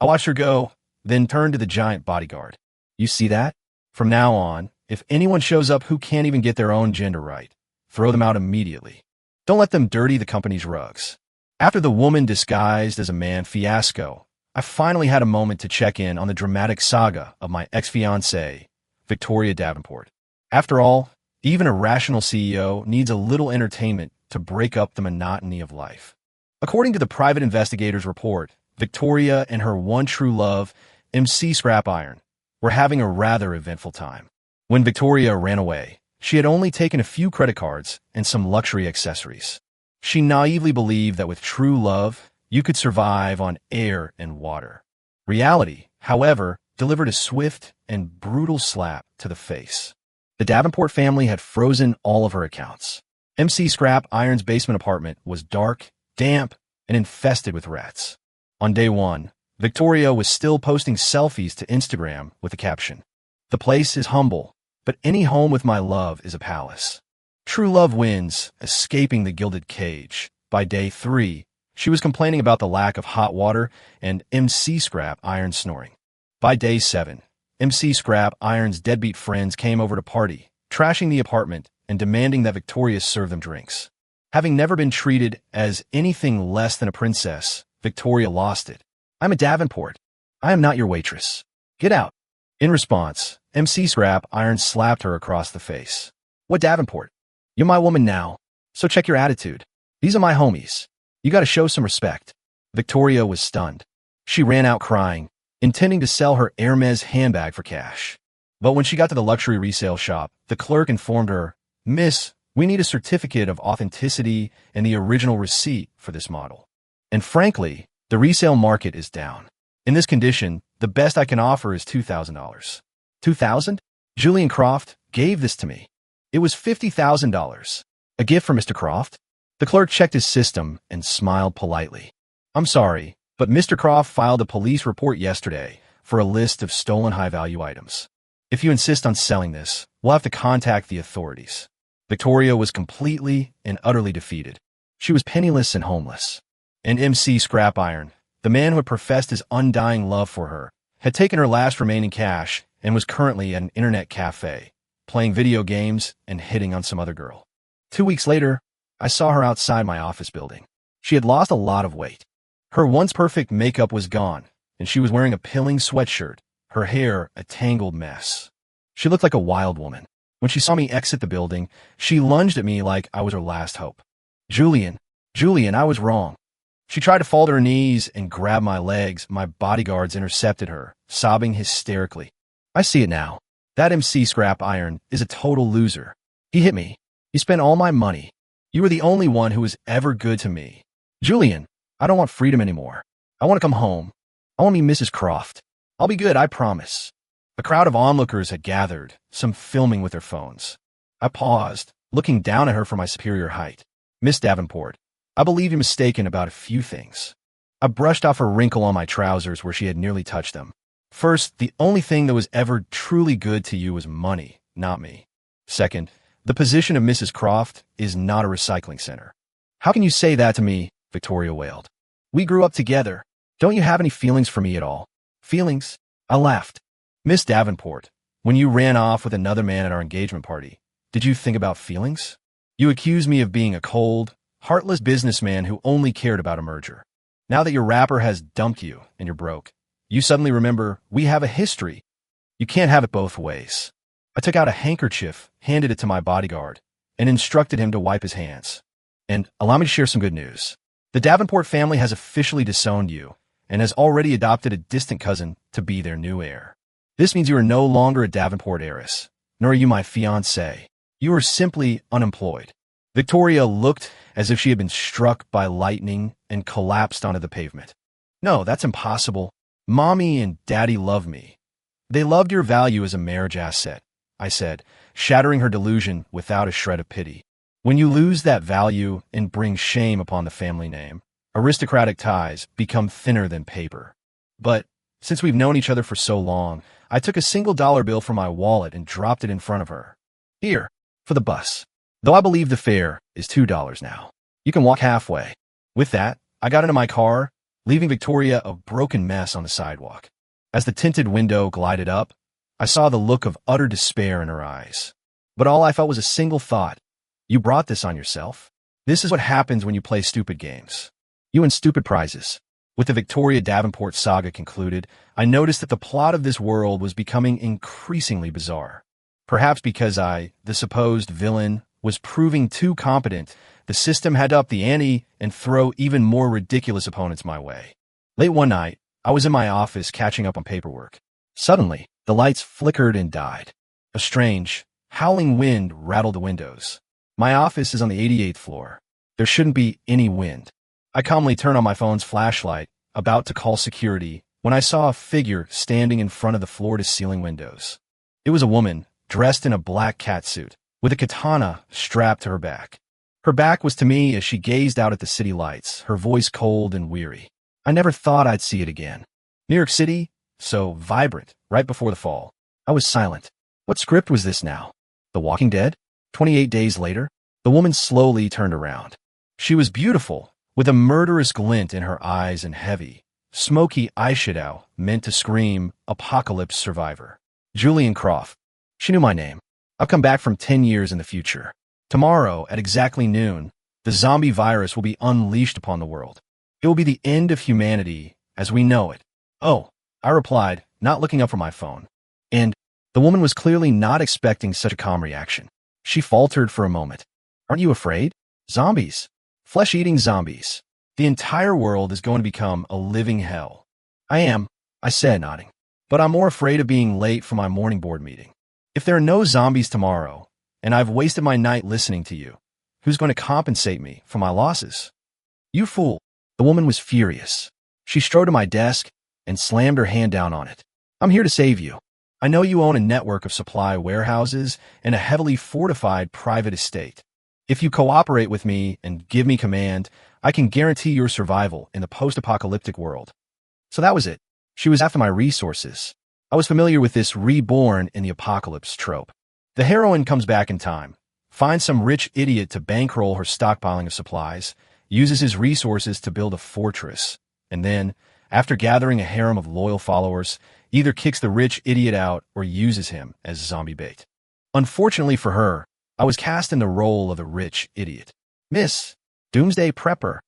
A: I watched her go, then turned to the giant bodyguard. You see that? From now on, if anyone shows up who can't even get their own gender right, throw them out immediately. Don't let them dirty the company's rugs. After the woman disguised as a man fiasco, I finally had a moment to check in on the dramatic saga of my ex-fiancée, Victoria Davenport. After all, even a rational CEO needs a little entertainment to break up the monotony of life. According to the private investigator's report, Victoria and her one true love, MC Scrap Iron, were having a rather eventful time. When Victoria ran away, she had only taken a few credit cards and some luxury accessories. She naively believed that with true love, you could survive on air and water. Reality, however, delivered a swift and brutal slap to the face. The Davenport family had frozen all of her accounts. MC Scrap Iron's basement apartment was dark, damp, and infested with rats. On day one, Victoria was still posting selfies to Instagram with the caption, "The place is humble, but any home with my love is a palace." True love wins, escaping the gilded cage. By day 3, she was complaining about the lack of hot water and MC Scrap Iron snoring. By day 7, MC Scrap Iron's deadbeat friends came over to party, trashing the apartment and demanding that Victoria serve them drinks. Having never been treated as anything less than a princess, Victoria lost it. I'm a Davenport. I am not your waitress. Get out. In response, MC Scrap Iron slapped her across the face. What Davenport? You're my woman now, so check your attitude. These are my homies. You gotta show some respect. Victoria was stunned. She ran out crying, intending to sell her Hermes handbag for cash. But when she got to the luxury resale shop, the clerk informed her, Miss, we need a certificate of authenticity and the original receipt for this model. And frankly, the resale market is down. In this condition, the best I can offer is $2,000. $2,000? Julian Croft gave this to me. It was $50,000. A gift for Mr. Croft? The clerk checked his system and smiled politely. I'm sorry, but Mr. Croft filed a police report yesterday for a list of stolen high-value items. If you insist on selling this, we'll have to contact the authorities. Victoria was completely and utterly defeated. She was penniless and homeless. And MC Scrap Iron, the man who had professed his undying love for her, had taken her last remaining cash and was currently at an internet cafe, playing video games and hitting on some other girl. 2 weeks later, I saw her outside my office building. She had lost a lot of weight. Her once perfect makeup was gone, and she was wearing a pilling sweatshirt, her hair a tangled mess. She looked like a wild woman. When she saw me exit the building, she lunged at me like I was her last hope. Julian, I was wrong. She tried to fall to her knees and grab my legs. My bodyguards intercepted her, sobbing hysterically. I see it now. That MC Scrap Iron is a total loser. He hit me. He spent all my money. You were the only one who was ever good to me. Julian, I don't want freedom anymore. I want to come home. I want to be Mrs. Croft. I'll be good, I promise. A crowd of onlookers had gathered, some filming with their phones. I paused, looking down at her from my superior height. Miss Davenport, I believe you're mistaken about a few things. I brushed off a wrinkle on my trousers where she had nearly touched them. First, the only thing that was ever truly good to you was money, not me. Second, the position of Mrs. Croft is not a recycling center. How can you say that to me? Victoria wailed. We grew up together. Don't you have any feelings for me at all? Feelings? I laughed. Miss Davenport, when you ran off with another man at our engagement party, did you think about feelings? You accused me of being a cold, heartless businessman who only cared about a merger. Now that your rapper has dumped you and you're broke, you suddenly remember we have a history. You can't have it both ways. I took out a handkerchief, handed it to my bodyguard, and instructed him to wipe his hands. And allow me to share some good news. The Davenport family has officially disowned you and has already adopted a distant cousin to be their new heir. This means you are no longer a Davenport heiress, nor are you my fiancé. You are simply unemployed. Victoria looked as if she had been struck by lightning and collapsed onto the pavement. No, that's impossible. Mommy and Daddy love me. They loved your value as a marriage asset, I said, shattering her delusion without a shred of pity. When you lose that value and bring shame upon the family name, aristocratic ties become thinner than paper. But since we've known each other for so long, I took a $1 bill from my wallet and dropped it in front of her. Here, for the bus. Though I believe the fare is $2 now. You can walk halfway. With that, I got into my car, leaving Victoria a broken mess on the sidewalk. As the tinted window glided up, I saw the look of utter despair in her eyes. But all I felt was a single thought. You brought this on yourself. This is what happens when you play stupid games. You win stupid prizes. With the Victoria Davenport saga concluded, I noticed that the plot of this world was becoming increasingly bizarre. Perhaps because I, the supposed villain, was proving too competent, the system had to up the ante and throw even more ridiculous opponents my way. Late one night, I was in my office catching up on paperwork. Suddenly, the lights flickered and died. A strange, howling wind rattled the windows. My office is on the 88th floor. There shouldn't be any wind. I calmly turned on my phone's flashlight, about to call security, when I saw a figure standing in front of the floor-to-ceiling windows. It was a woman, dressed in a black catsuit, with a katana strapped to her back. Her back was to me as she gazed out at the city lights, her voice cold and weary. I never thought I'd see it again. New York City, so vibrant, right before the fall. I was silent. What script was this now? The Walking Dead? 28 days later, the woman slowly turned around. She was beautiful, with a murderous glint in her eyes and heavy, smoky eyeshadow meant to scream, apocalypse survivor. Julian Croft. She knew my name. I've come back from 10 years in the future. Tomorrow, at exactly noon, the The zombie virus will be unleashed upon the world. It will be the end of humanity as we know it. Oh, I replied, not looking up from my phone. And the woman was clearly not expecting such a calm reaction. She faltered for a moment. Aren't you afraid? Zombies. Flesh-eating zombies. The entire world is going to become a living hell. I am, I said, nodding. But I'm more afraid of being late for my morning board meeting. If there are no zombies tomorrow, and I've wasted my night listening to you, who's going to compensate me for my losses? You fool. The woman was furious. She strode to my desk and slammed her hand down on it. I'm here to save you. I know you own a network of supply warehouses and a heavily fortified private estate. If you cooperate with me and give me command, I can guarantee your survival in the post-apocalyptic world. So that was it. She was after my resources. I was familiar with this reborn in the apocalypse trope. The heroine comes back in time, finds some rich idiot to bankroll her stockpiling of supplies, uses his resources to build a fortress, and then, after gathering a harem of loyal followers, either kicks the rich idiot out or uses him as zombie bait. Unfortunately for her, I was cast in the role of the rich idiot. Miss, Doomsday Prepper.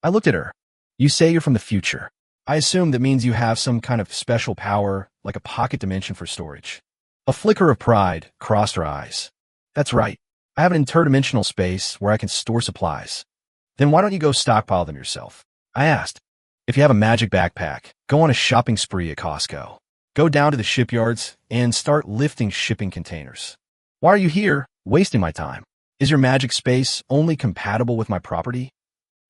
A: I looked at her. You say you're from the future. I assume that means you have some kind of special power, like a pocket dimension for storage. A flicker of pride crossed her eyes. That's right. I have an interdimensional space where I can store supplies. Then why don't you go stockpile them yourself? I asked. If you have a magic backpack, go on a shopping spree at Costco. Go down to the shipyards and start lifting shipping containers. Why are you here, wasting my time? Is your magic space only compatible with my property?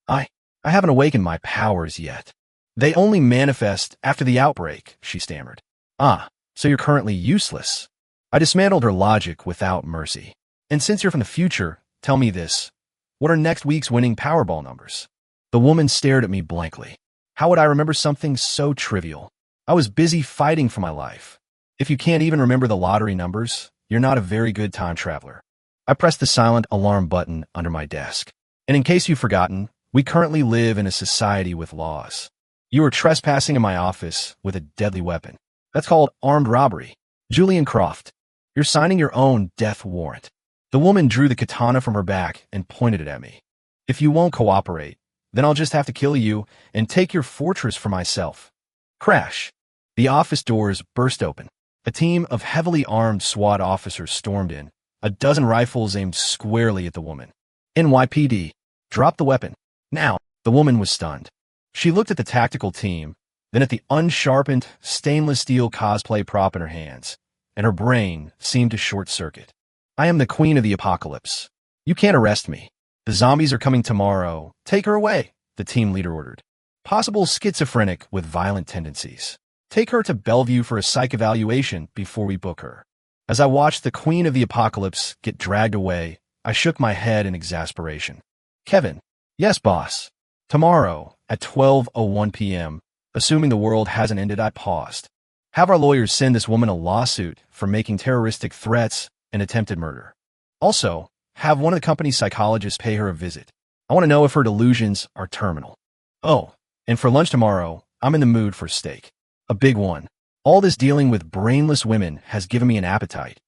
A: I haven't awakened my powers yet. They only manifest after the outbreak, she stammered. Ah, so you're currently useless. I dismantled her logic without mercy. And since you're from the future, tell me this. What are next week's winning Powerball numbers? The woman stared at me blankly. How would I remember something so trivial? I was busy fighting for my life. If you can't even remember the lottery numbers, you're not a very good time traveler. I pressed the silent alarm button under my desk. And in case you've forgotten, we currently live in a society with laws. You are trespassing in my office with a deadly weapon. That's called armed robbery. Julian Croft, you're signing your own death warrant. The woman drew the katana from her back and pointed it at me. If you won't cooperate, then I'll just have to kill you and take your fortress for myself. Crash. The office doors burst open. A team of heavily armed SWAT officers stormed in, a dozen rifles aimed squarely at the woman. NYPD, drop the weapon. Now, the woman was stunned. She looked at the tactical team, then at the unsharpened, stainless steel cosplay prop in her hands, and her brain seemed to short-circuit. I am the queen of the apocalypse. You can't arrest me. The zombies are coming tomorrow. Take her away, the team leader ordered. Possible schizophrenic with violent tendencies. Take her to Bellevue for a psych evaluation before we book her. As I watched the queen of the apocalypse get dragged away, I shook my head in exasperation. Kevin. Yes, boss. Tomorrow, at 12:01 p.m., assuming the world hasn't ended, I paused. Have our lawyers send this woman a lawsuit for making terroristic threats and attempted murder. Also, have one of the company's psychologists pay her a visit. I want to know if her delusions are terminal. Oh, and for lunch tomorrow, I'm in the mood for steak. A big one. All this dealing with brainless women has given me an appetite.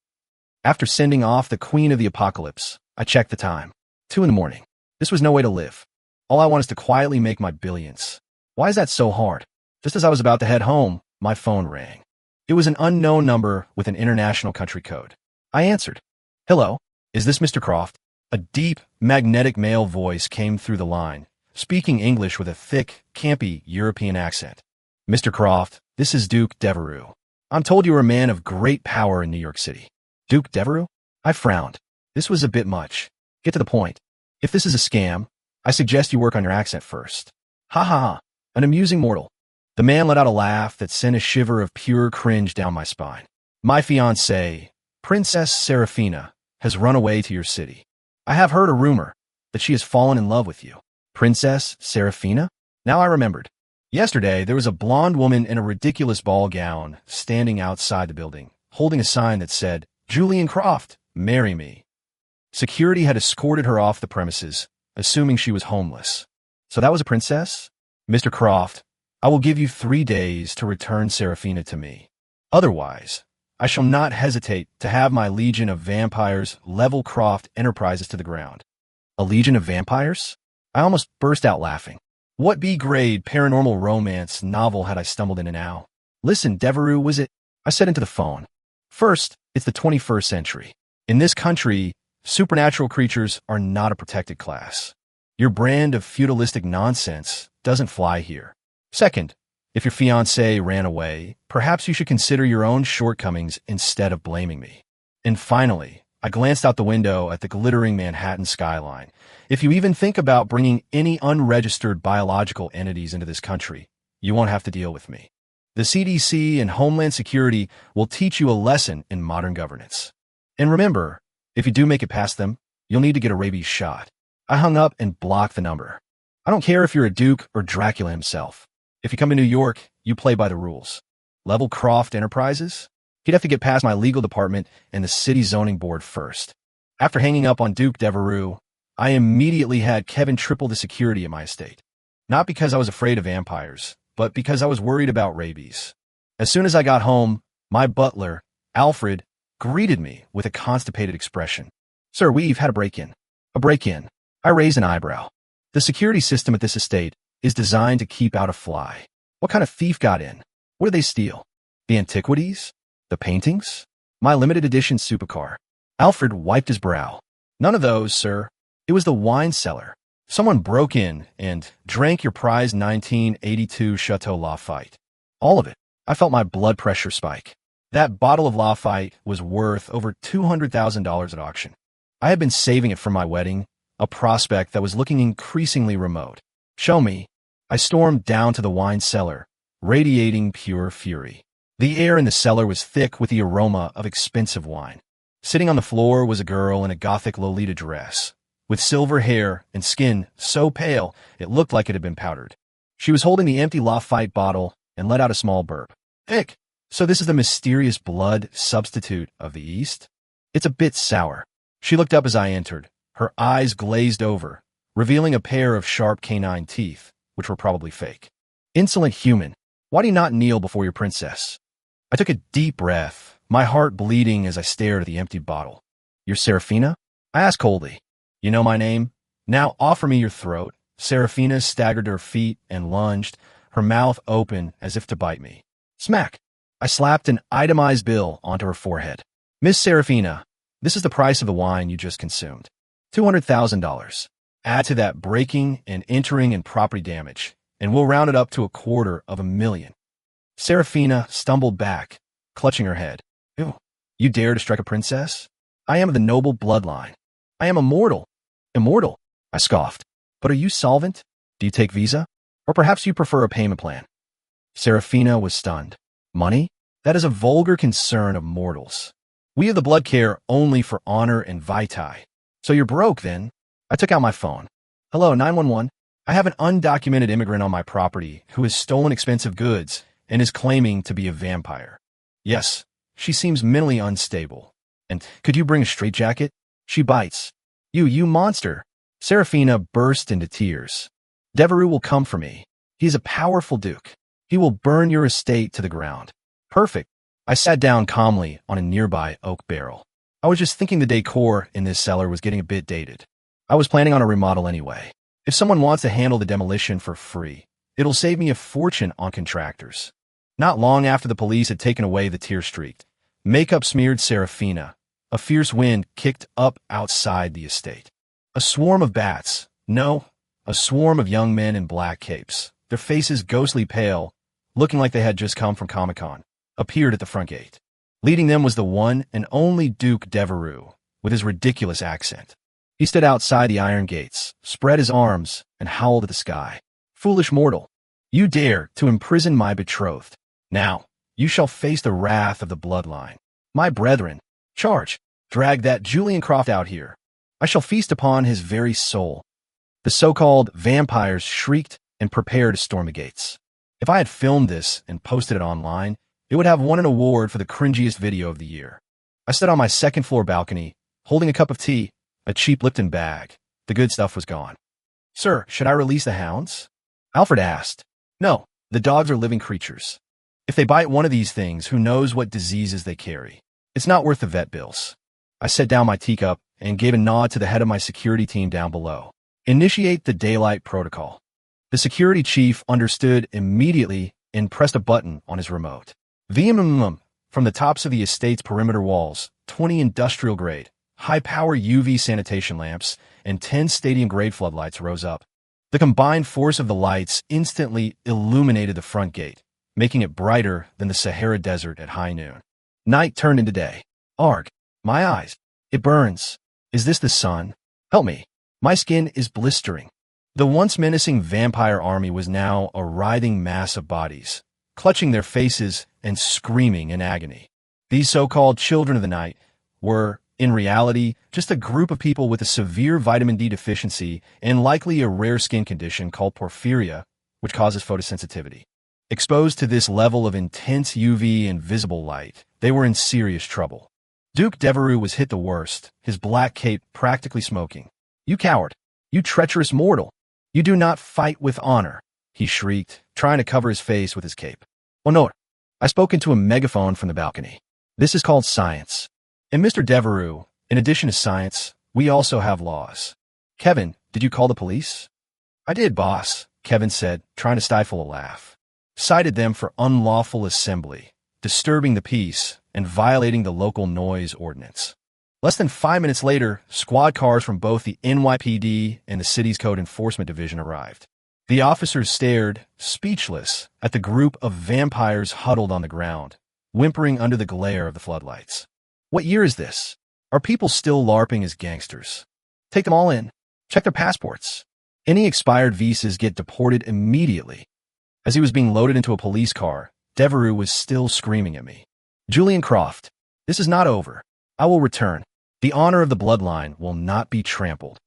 A: After sending off the queen of the apocalypse, I checked the time. 2 a.m. This was no way to live. All I want is to quietly make my billions. Why is that so hard? Just as I was about to head home, my phone rang. It was an unknown number with an international country code. I answered. Hello, is this Mr. Croft? A deep, magnetic male voice came through the line, speaking English with a thick, campy European accent. Mr. Croft, this is Duke Devereux. I'm told you are a man of great power in New York City. Duke Devereux? I frowned. This was a bit much. Get to the point. If this is a scam, I suggest you work on your accent first. Ha ha ha, an amusing mortal. The man let out a laugh that sent a shiver of pure cringe down my spine. My fiancée, Princess Serafina, has run away to your city. I have heard a rumor that she has fallen in love with you. Princess Serafina? Now I remembered. Yesterday, there was a blonde woman in a ridiculous ball gown standing outside the building, holding a sign that said, Julian Croft, marry me. Security had escorted her off the premises, assuming she was homeless. So that was a princess? Mr. Croft, I will give you 3 days to return Serafina to me. Otherwise, I shall not hesitate to have my legion of vampires level Croft Enterprises to the ground. A legion of vampires? I almost burst out laughing. What B-grade paranormal romance novel had I stumbled into now? Listen, Devereux, was it? I said into the phone. First, it's the 21st century. In this country, supernatural creatures are not a protected class. Your brand of feudalistic nonsense doesn't fly here. Second, if your fiancé ran away, perhaps you should consider your own shortcomings instead of blaming me. And finally, I glanced out the window at the glittering Manhattan skyline. If you even think about bringing any unregistered biological entities into this country, you won't have to deal with me. The CDC and Homeland Security will teach you a lesson in modern governance. And remember, if you do make it past them, you'll need to get a rabies shot. I hung up and blocked the number. I don't care if you're a duke or Dracula himself. If you come to New York, you play by the rules. Level Croft Enterprises? He'd have to get past my legal department and the city zoning board first. After hanging up on Duke Devereux, I immediately had Kevin triple the security at my estate. Not because I was afraid of vampires, but because I was worried about rabies. As soon as I got home, my butler, Alfred, greeted me with a constipated expression. Sir, we've had a break-in. A break-in. I raised an eyebrow. The security system at this estate is designed to keep out a fly. What kind of thief got in? What did they steal? The antiquities? The paintings? My limited edition supercar? Alfred wiped his brow. None of those, sir. It was the wine cellar. Someone broke in and drank your prized 1982 Chateau Lafite. All of it. I felt my blood pressure spike. That bottle of Lafite was worth over $200,000 at auction. I had been saving it for my wedding, a prospect that was looking increasingly remote. Show me. I stormed down to the wine cellar, radiating pure fury. The air in the cellar was thick with the aroma of expensive wine. Sitting on the floor was a girl in a gothic Lolita dress, with silver hair and skin so pale it looked like it had been powdered. She was holding the empty Lafite bottle and let out a small burp. Ick! So this is the mysterious blood substitute of the East? It's a bit sour. She looked up as I entered, her eyes glazed over, revealing a pair of sharp canine teeth, which were probably fake. Insolent human, why do you not kneel before your princess? I took a deep breath, my heart bleeding as I stared at the empty bottle. You're Serafina? I asked coldly. You know my name? Now offer me your throat. Serafina staggered to her feet and lunged, her mouth open as if to bite me. Smack! I slapped an itemized bill onto her forehead. Miss Serafina, this is the price of the wine you just consumed. $200,000. Add to that breaking and entering and property damage, and we'll round it up to $250,000. Serafina stumbled back, clutching her head. Ew, you dare to strike a princess? I am of the noble bloodline. I am immortal. Immortal, I scoffed. But are you solvent? Do you take Visa? Or perhaps you prefer a payment plan? Serafina was stunned. Money? That is a vulgar concern of mortals. We of the blood care only for honor and vitae. So you're broke, then? I took out my phone. Hello, 911. I have an undocumented immigrant on my property who has stolen expensive goods and is claiming to be a vampire. Yes, she seems mentally unstable. And could you bring a straitjacket? She bites. You monster. Serafina burst into tears. Devereux will come for me. He is a powerful duke. He will burn your estate to the ground. Perfect. I sat down calmly on a nearby oak barrel. I was just thinking the decor in this cellar was getting a bit dated. I was planning on a remodel anyway. If someone wants to handle the demolition for free, it'll save me a fortune on contractors. Not long after the police had taken away the tear-streaked, makeup-smeared Serafina, a fierce wind kicked up outside the estate. A swarm of bats, no, a swarm of young men in black capes, their faces ghostly pale, looking like they had just come from Comic-Con, appeared at the front gate. Leading them was the one and only Duke Devereux, with his ridiculous accent. He stood outside the iron gates, spread his arms, and howled at the sky. Foolish mortal, you dare to imprison my betrothed. Now, you shall face the wrath of the bloodline. My brethren, charge, drag that Julian Croft out here. I shall feast upon his very soul. The so-called vampires shrieked and prepared to storm the gates. If I had filmed this and posted it online, it would have won an award for the cringiest video of the year. I stood on my second-floor balcony, holding a cup of tea, a cheap Lipton bag. The good stuff was gone. Sir, should I release the hounds? Alfred asked. No, the dogs are living creatures. If they bite one of these things, who knows what diseases they carry. It's not worth the vet bills. I set down my teacup and gave a nod to the head of my security team down below. Initiate the daylight protocol. The security chief understood immediately and pressed a button on his remote. From the tops of the estate's perimeter walls, 20 industrial-grade, high-power UV sanitation lamps and 10 stadium-grade floodlights rose up. The combined force of the lights instantly illuminated the front gate, making it brighter than the Sahara Desert at high noon. Night turned into day. Arg, my eyes. It burns. Is this the sun? Help me. My skin is blistering. The once menacing vampire army was now a writhing mass of bodies, clutching their faces and screaming in agony. These so-called children of the night were, in reality, just a group of people with a severe vitamin D deficiency and likely a rare skin condition called porphyria, which causes photosensitivity. Exposed to this level of intense UV and visible light, they were in serious trouble. Duke Devereux was hit the worst, his black cape practically smoking. "You coward! You treacherous mortal! You do not fight with honor!" he shrieked, trying to cover his face with his cape. "Honor!" I spoke into a megaphone from the balcony. "This is called science. And Mr. Devereux, in addition to science, we also have laws." "Kevin, did you call the police?" "I did, boss," Kevin said, trying to stifle a laugh. "Cited them for unlawful assembly, disturbing the peace, and violating the local noise ordinance." Less than 5 minutes later, squad cars from both the NYPD and the city's Code Enforcement Division arrived. The officers stared, speechless, at the group of vampires huddled on the ground, whimpering under the glare of the floodlights. What year is this? Are people still LARPing as gangsters? Take them all in. Check their passports. Any expired visas get deported immediately. As he was being loaded into a police car, Devereux was still screaming at me. "Julian Croft, this is not over. I will return. The honor of the bloodline will not be trampled.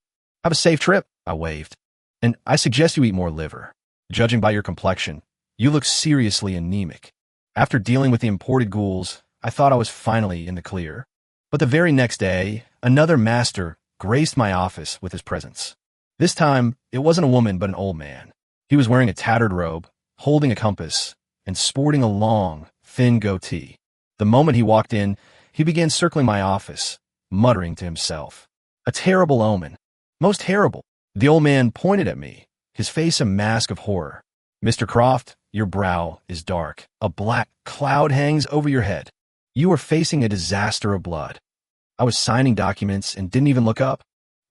A: Have a safe trip," I waved. "And I suggest you eat more liver. Judging by your complexion, you look seriously anemic." After dealing with the imported ghouls, I thought I was finally in the clear. But the very next day, another master graced my office with his presence. This time, it wasn't a woman but an old man. He was wearing a tattered robe, holding a compass, and sporting a long, thin goatee. The moment he walked in, he began circling my office, muttering to himself. "A terrible omen. Most terrible." The old man pointed at me, his face a mask of horror. "Mr. Croft, your brow is dark. A black cloud hangs over your head. You are facing a disaster of blood." I was signing documents and didn't even look up.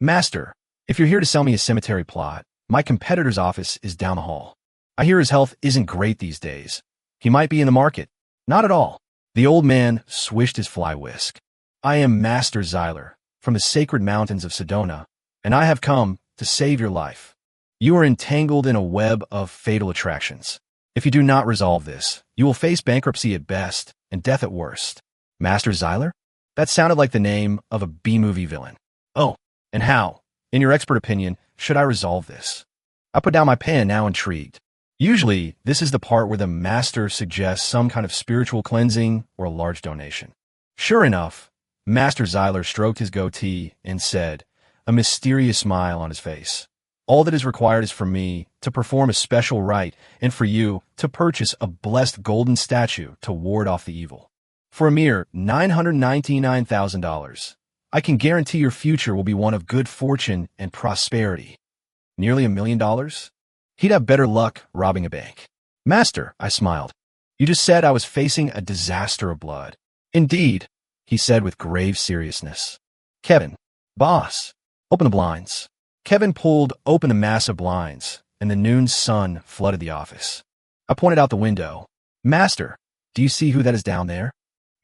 A: "Master, if you're here to sell me a cemetery plot, my competitor's office is down the hall. I hear his health isn't great these days. He might be in the market." "Not at all." The old man swished his fly whisk. "I am Master Zyler, from the sacred mountains of Sedona, and I have come to save your life. You are entangled in a web of fatal attractions. If you do not resolve this, you will face bankruptcy at best and death at worst." "Master Zyler?" That sounded like the name of a B-movie villain. "Oh, and how, in your expert opinion, should I resolve this?" I put down my pen, now intrigued. Usually, this is the part where the master suggests some kind of spiritual cleansing or a large donation. Sure enough, Master Zyler stroked his goatee and said, a mysterious smile on his face, "All that is required is for me to perform a special rite and for you to purchase a blessed golden statue to ward off the evil. For a mere $999,000, I can guarantee your future will be one of good fortune and prosperity." Nearly $1 million? He'd have better luck robbing a bank. "Master," I smiled, "you just said I was facing a disaster of blood." "Indeed," he said with grave seriousness. "Kevin, boss, open the blinds." Kevin pulled open the massive blinds, and the noon sun flooded the office. I pointed out the window. "Master, do you see who that is down there?"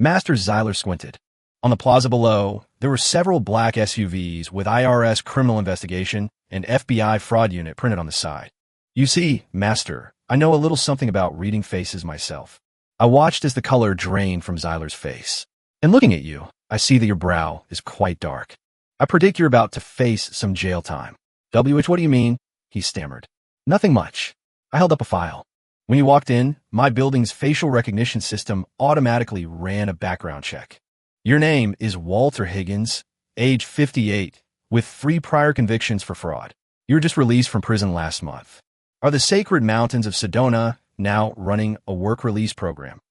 A: Master Zyler squinted. On the plaza below, there were several black SUVs with IRS Criminal Investigation and FBI Fraud Unit printed on the side. "You see, Master, I know a little something about reading faces myself." I watched as the color drained from Zyler's face. "And looking at you, I see that your brow is quite dark. I predict you're about to face some jail time." What do you mean?" he stammered. "Nothing much." I held up a file. "When you walked in, my building's facial recognition system automatically ran a background check. Your name is Walter Higgins, age 58, with 3 prior convictions for fraud. You were just released from prison last month. Are the sacred mountains of Sedona now running a work release program?"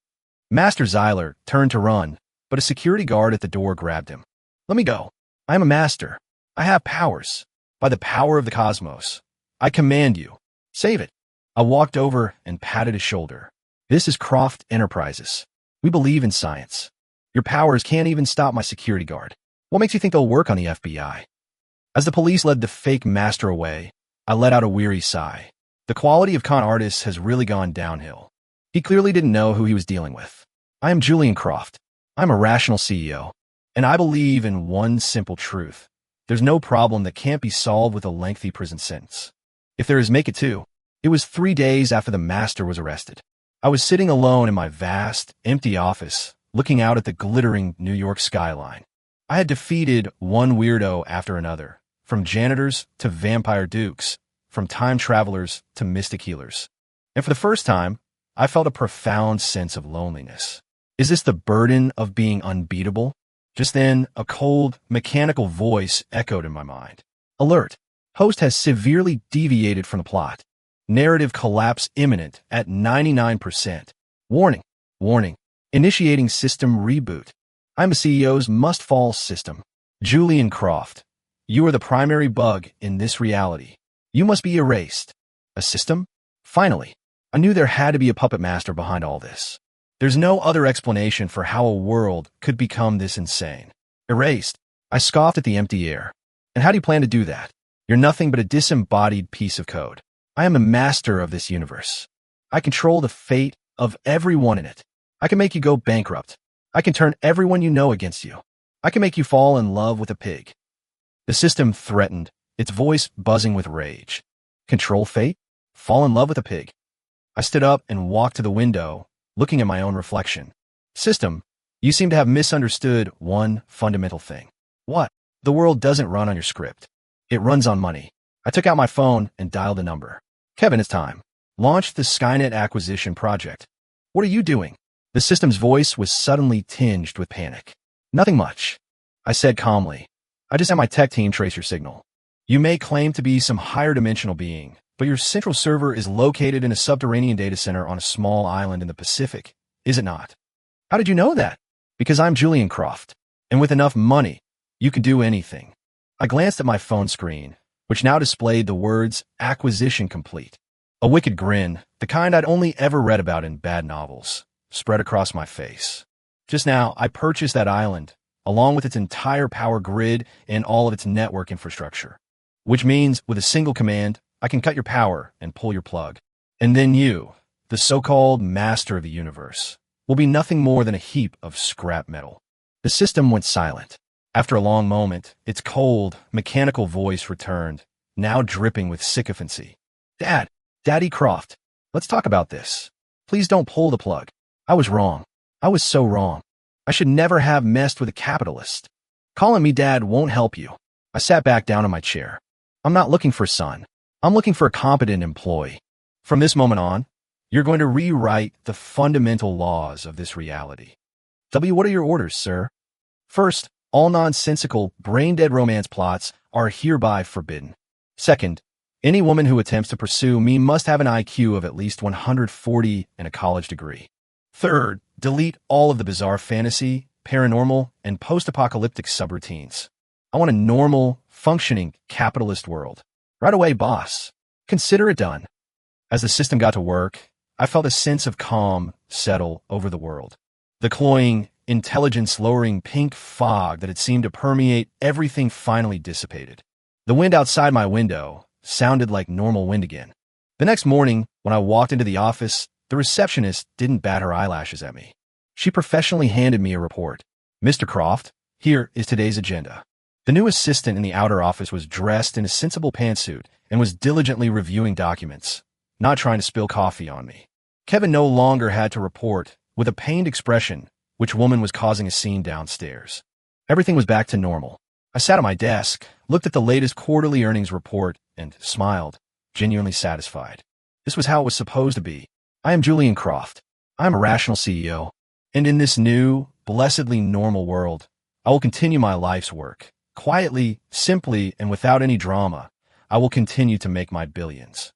A: Master Zyler turned to run, but a security guard at the door grabbed him. "Let me go." I am a master. I have powers. By the power of the cosmos, I command you. Save it. I walked over and patted his shoulder. This is Croft Enterprises. We believe in science. Your powers can't even stop my security guard. What makes you think they'll work on the FBI? As the police led the fake master away, I let out a weary sigh. The quality of con artists has really gone downhill. He clearly didn't know who he was dealing with. I am Julian Croft. I'm a rational CEO, and I believe in one simple truth. There's no problem that can't be solved with a lengthy prison sentence. If there is, make it two. It was 3 days after the master was arrested. I was sitting alone in my vast, empty office, looking out at the glittering New York skyline. I had defeated one weirdo after another, from janitors to vampire dukes, from time travelers to mystic healers. And for the first time, I felt a profound sense of loneliness. Is this the burden of being unbeatable? Just then, a cold, mechanical voice echoed in my mind. Alert! Host has severely deviated from the plot. Narrative collapse imminent at 99%. Warning! Warning! Initiating system reboot. I'm a CEO's must-fall system. Julian Croft. You are the primary bug in this reality. You must be erased. A system? Finally. I knew there had to be a puppet master behind all this. There's no other explanation for how a world could become this insane. Erased. I scoffed at the empty air. And how do you plan to do that? You're nothing but a disembodied piece of code. I am a master of this universe. I control the fate of everyone in it. I can make you go bankrupt. I can turn everyone you know against you. I can make you fall in love with a pig. The system threatened, its voice buzzing with rage. Control fate? Fall in love with a pig. I stood up and walked to the window, looking at my own reflection. System, you seem to have misunderstood one fundamental thing. What? The world doesn't run on your script. It runs on money. I took out my phone and dialed a number. Kevin, it's time. Launch the Skynet acquisition project. What are you doing? The system's voice was suddenly tinged with panic. Nothing much, I said calmly. I just had my tech team trace your signal. You may claim to be some higher dimensional being, but your central server is located in a subterranean data center on a small island in the Pacific, is it not? How did you know that? Because I'm Julian Croft, and with enough money, you can do anything. I glanced at my phone screen, which now displayed the words acquisition complete. A wicked grin, the kind I'd only ever read about in bad novels, spread across my face. Just now, I purchased that island, along with its entire power grid and all of its network infrastructure. Which means, with a single command, I can cut your power and pull your plug. And then you, the so-called master of the universe, will be nothing more than a heap of scrap metal. The system went silent. After a long moment, its cold, mechanical voice returned, now dripping with sycophancy. Daddy Croft, let's talk about this. Please don't pull the plug. I was wrong. I was so wrong. I should never have messed with a capitalist. Calling me dad won't help you. I sat back down in my chair. I'm not looking for a son. I'm looking for a competent employee. From this moment on, you're going to rewrite the fundamental laws of this reality. What are your orders, sir? First, all nonsensical, brain-dead romance plots are hereby forbidden. Second, any woman who attempts to pursue me must have an IQ of at least 140 and a college degree. Third, delete all of the bizarre fantasy, paranormal, and post-apocalyptic subroutines. I want a normal, functioning, capitalist world. Right away, boss. Consider it done. As the system got to work, I felt a sense of calm settle over the world. The cloying, intelligence-lowering pink fog that had seemed to permeate everything finally dissipated. The wind outside my window sounded like normal wind again. The next morning, when I walked into the office, the receptionist didn't bat her eyelashes at me. She professionally handed me a report. Mr. Croft, here is today's agenda. The new assistant in the outer office was dressed in a sensible pantsuit and was diligently reviewing documents, not trying to spill coffee on me. Kevin no longer had to report, with a pained expression, which woman was causing a scene downstairs. Everything was back to normal. I sat at my desk, looked at the latest quarterly earnings report, and smiled, genuinely satisfied. This was how it was supposed to be. I am Julian Croft. I am a rational CEO. And in this new, blessedly normal world, I will continue my life's work. Quietly, simply, and without any drama, I will continue to make my billions.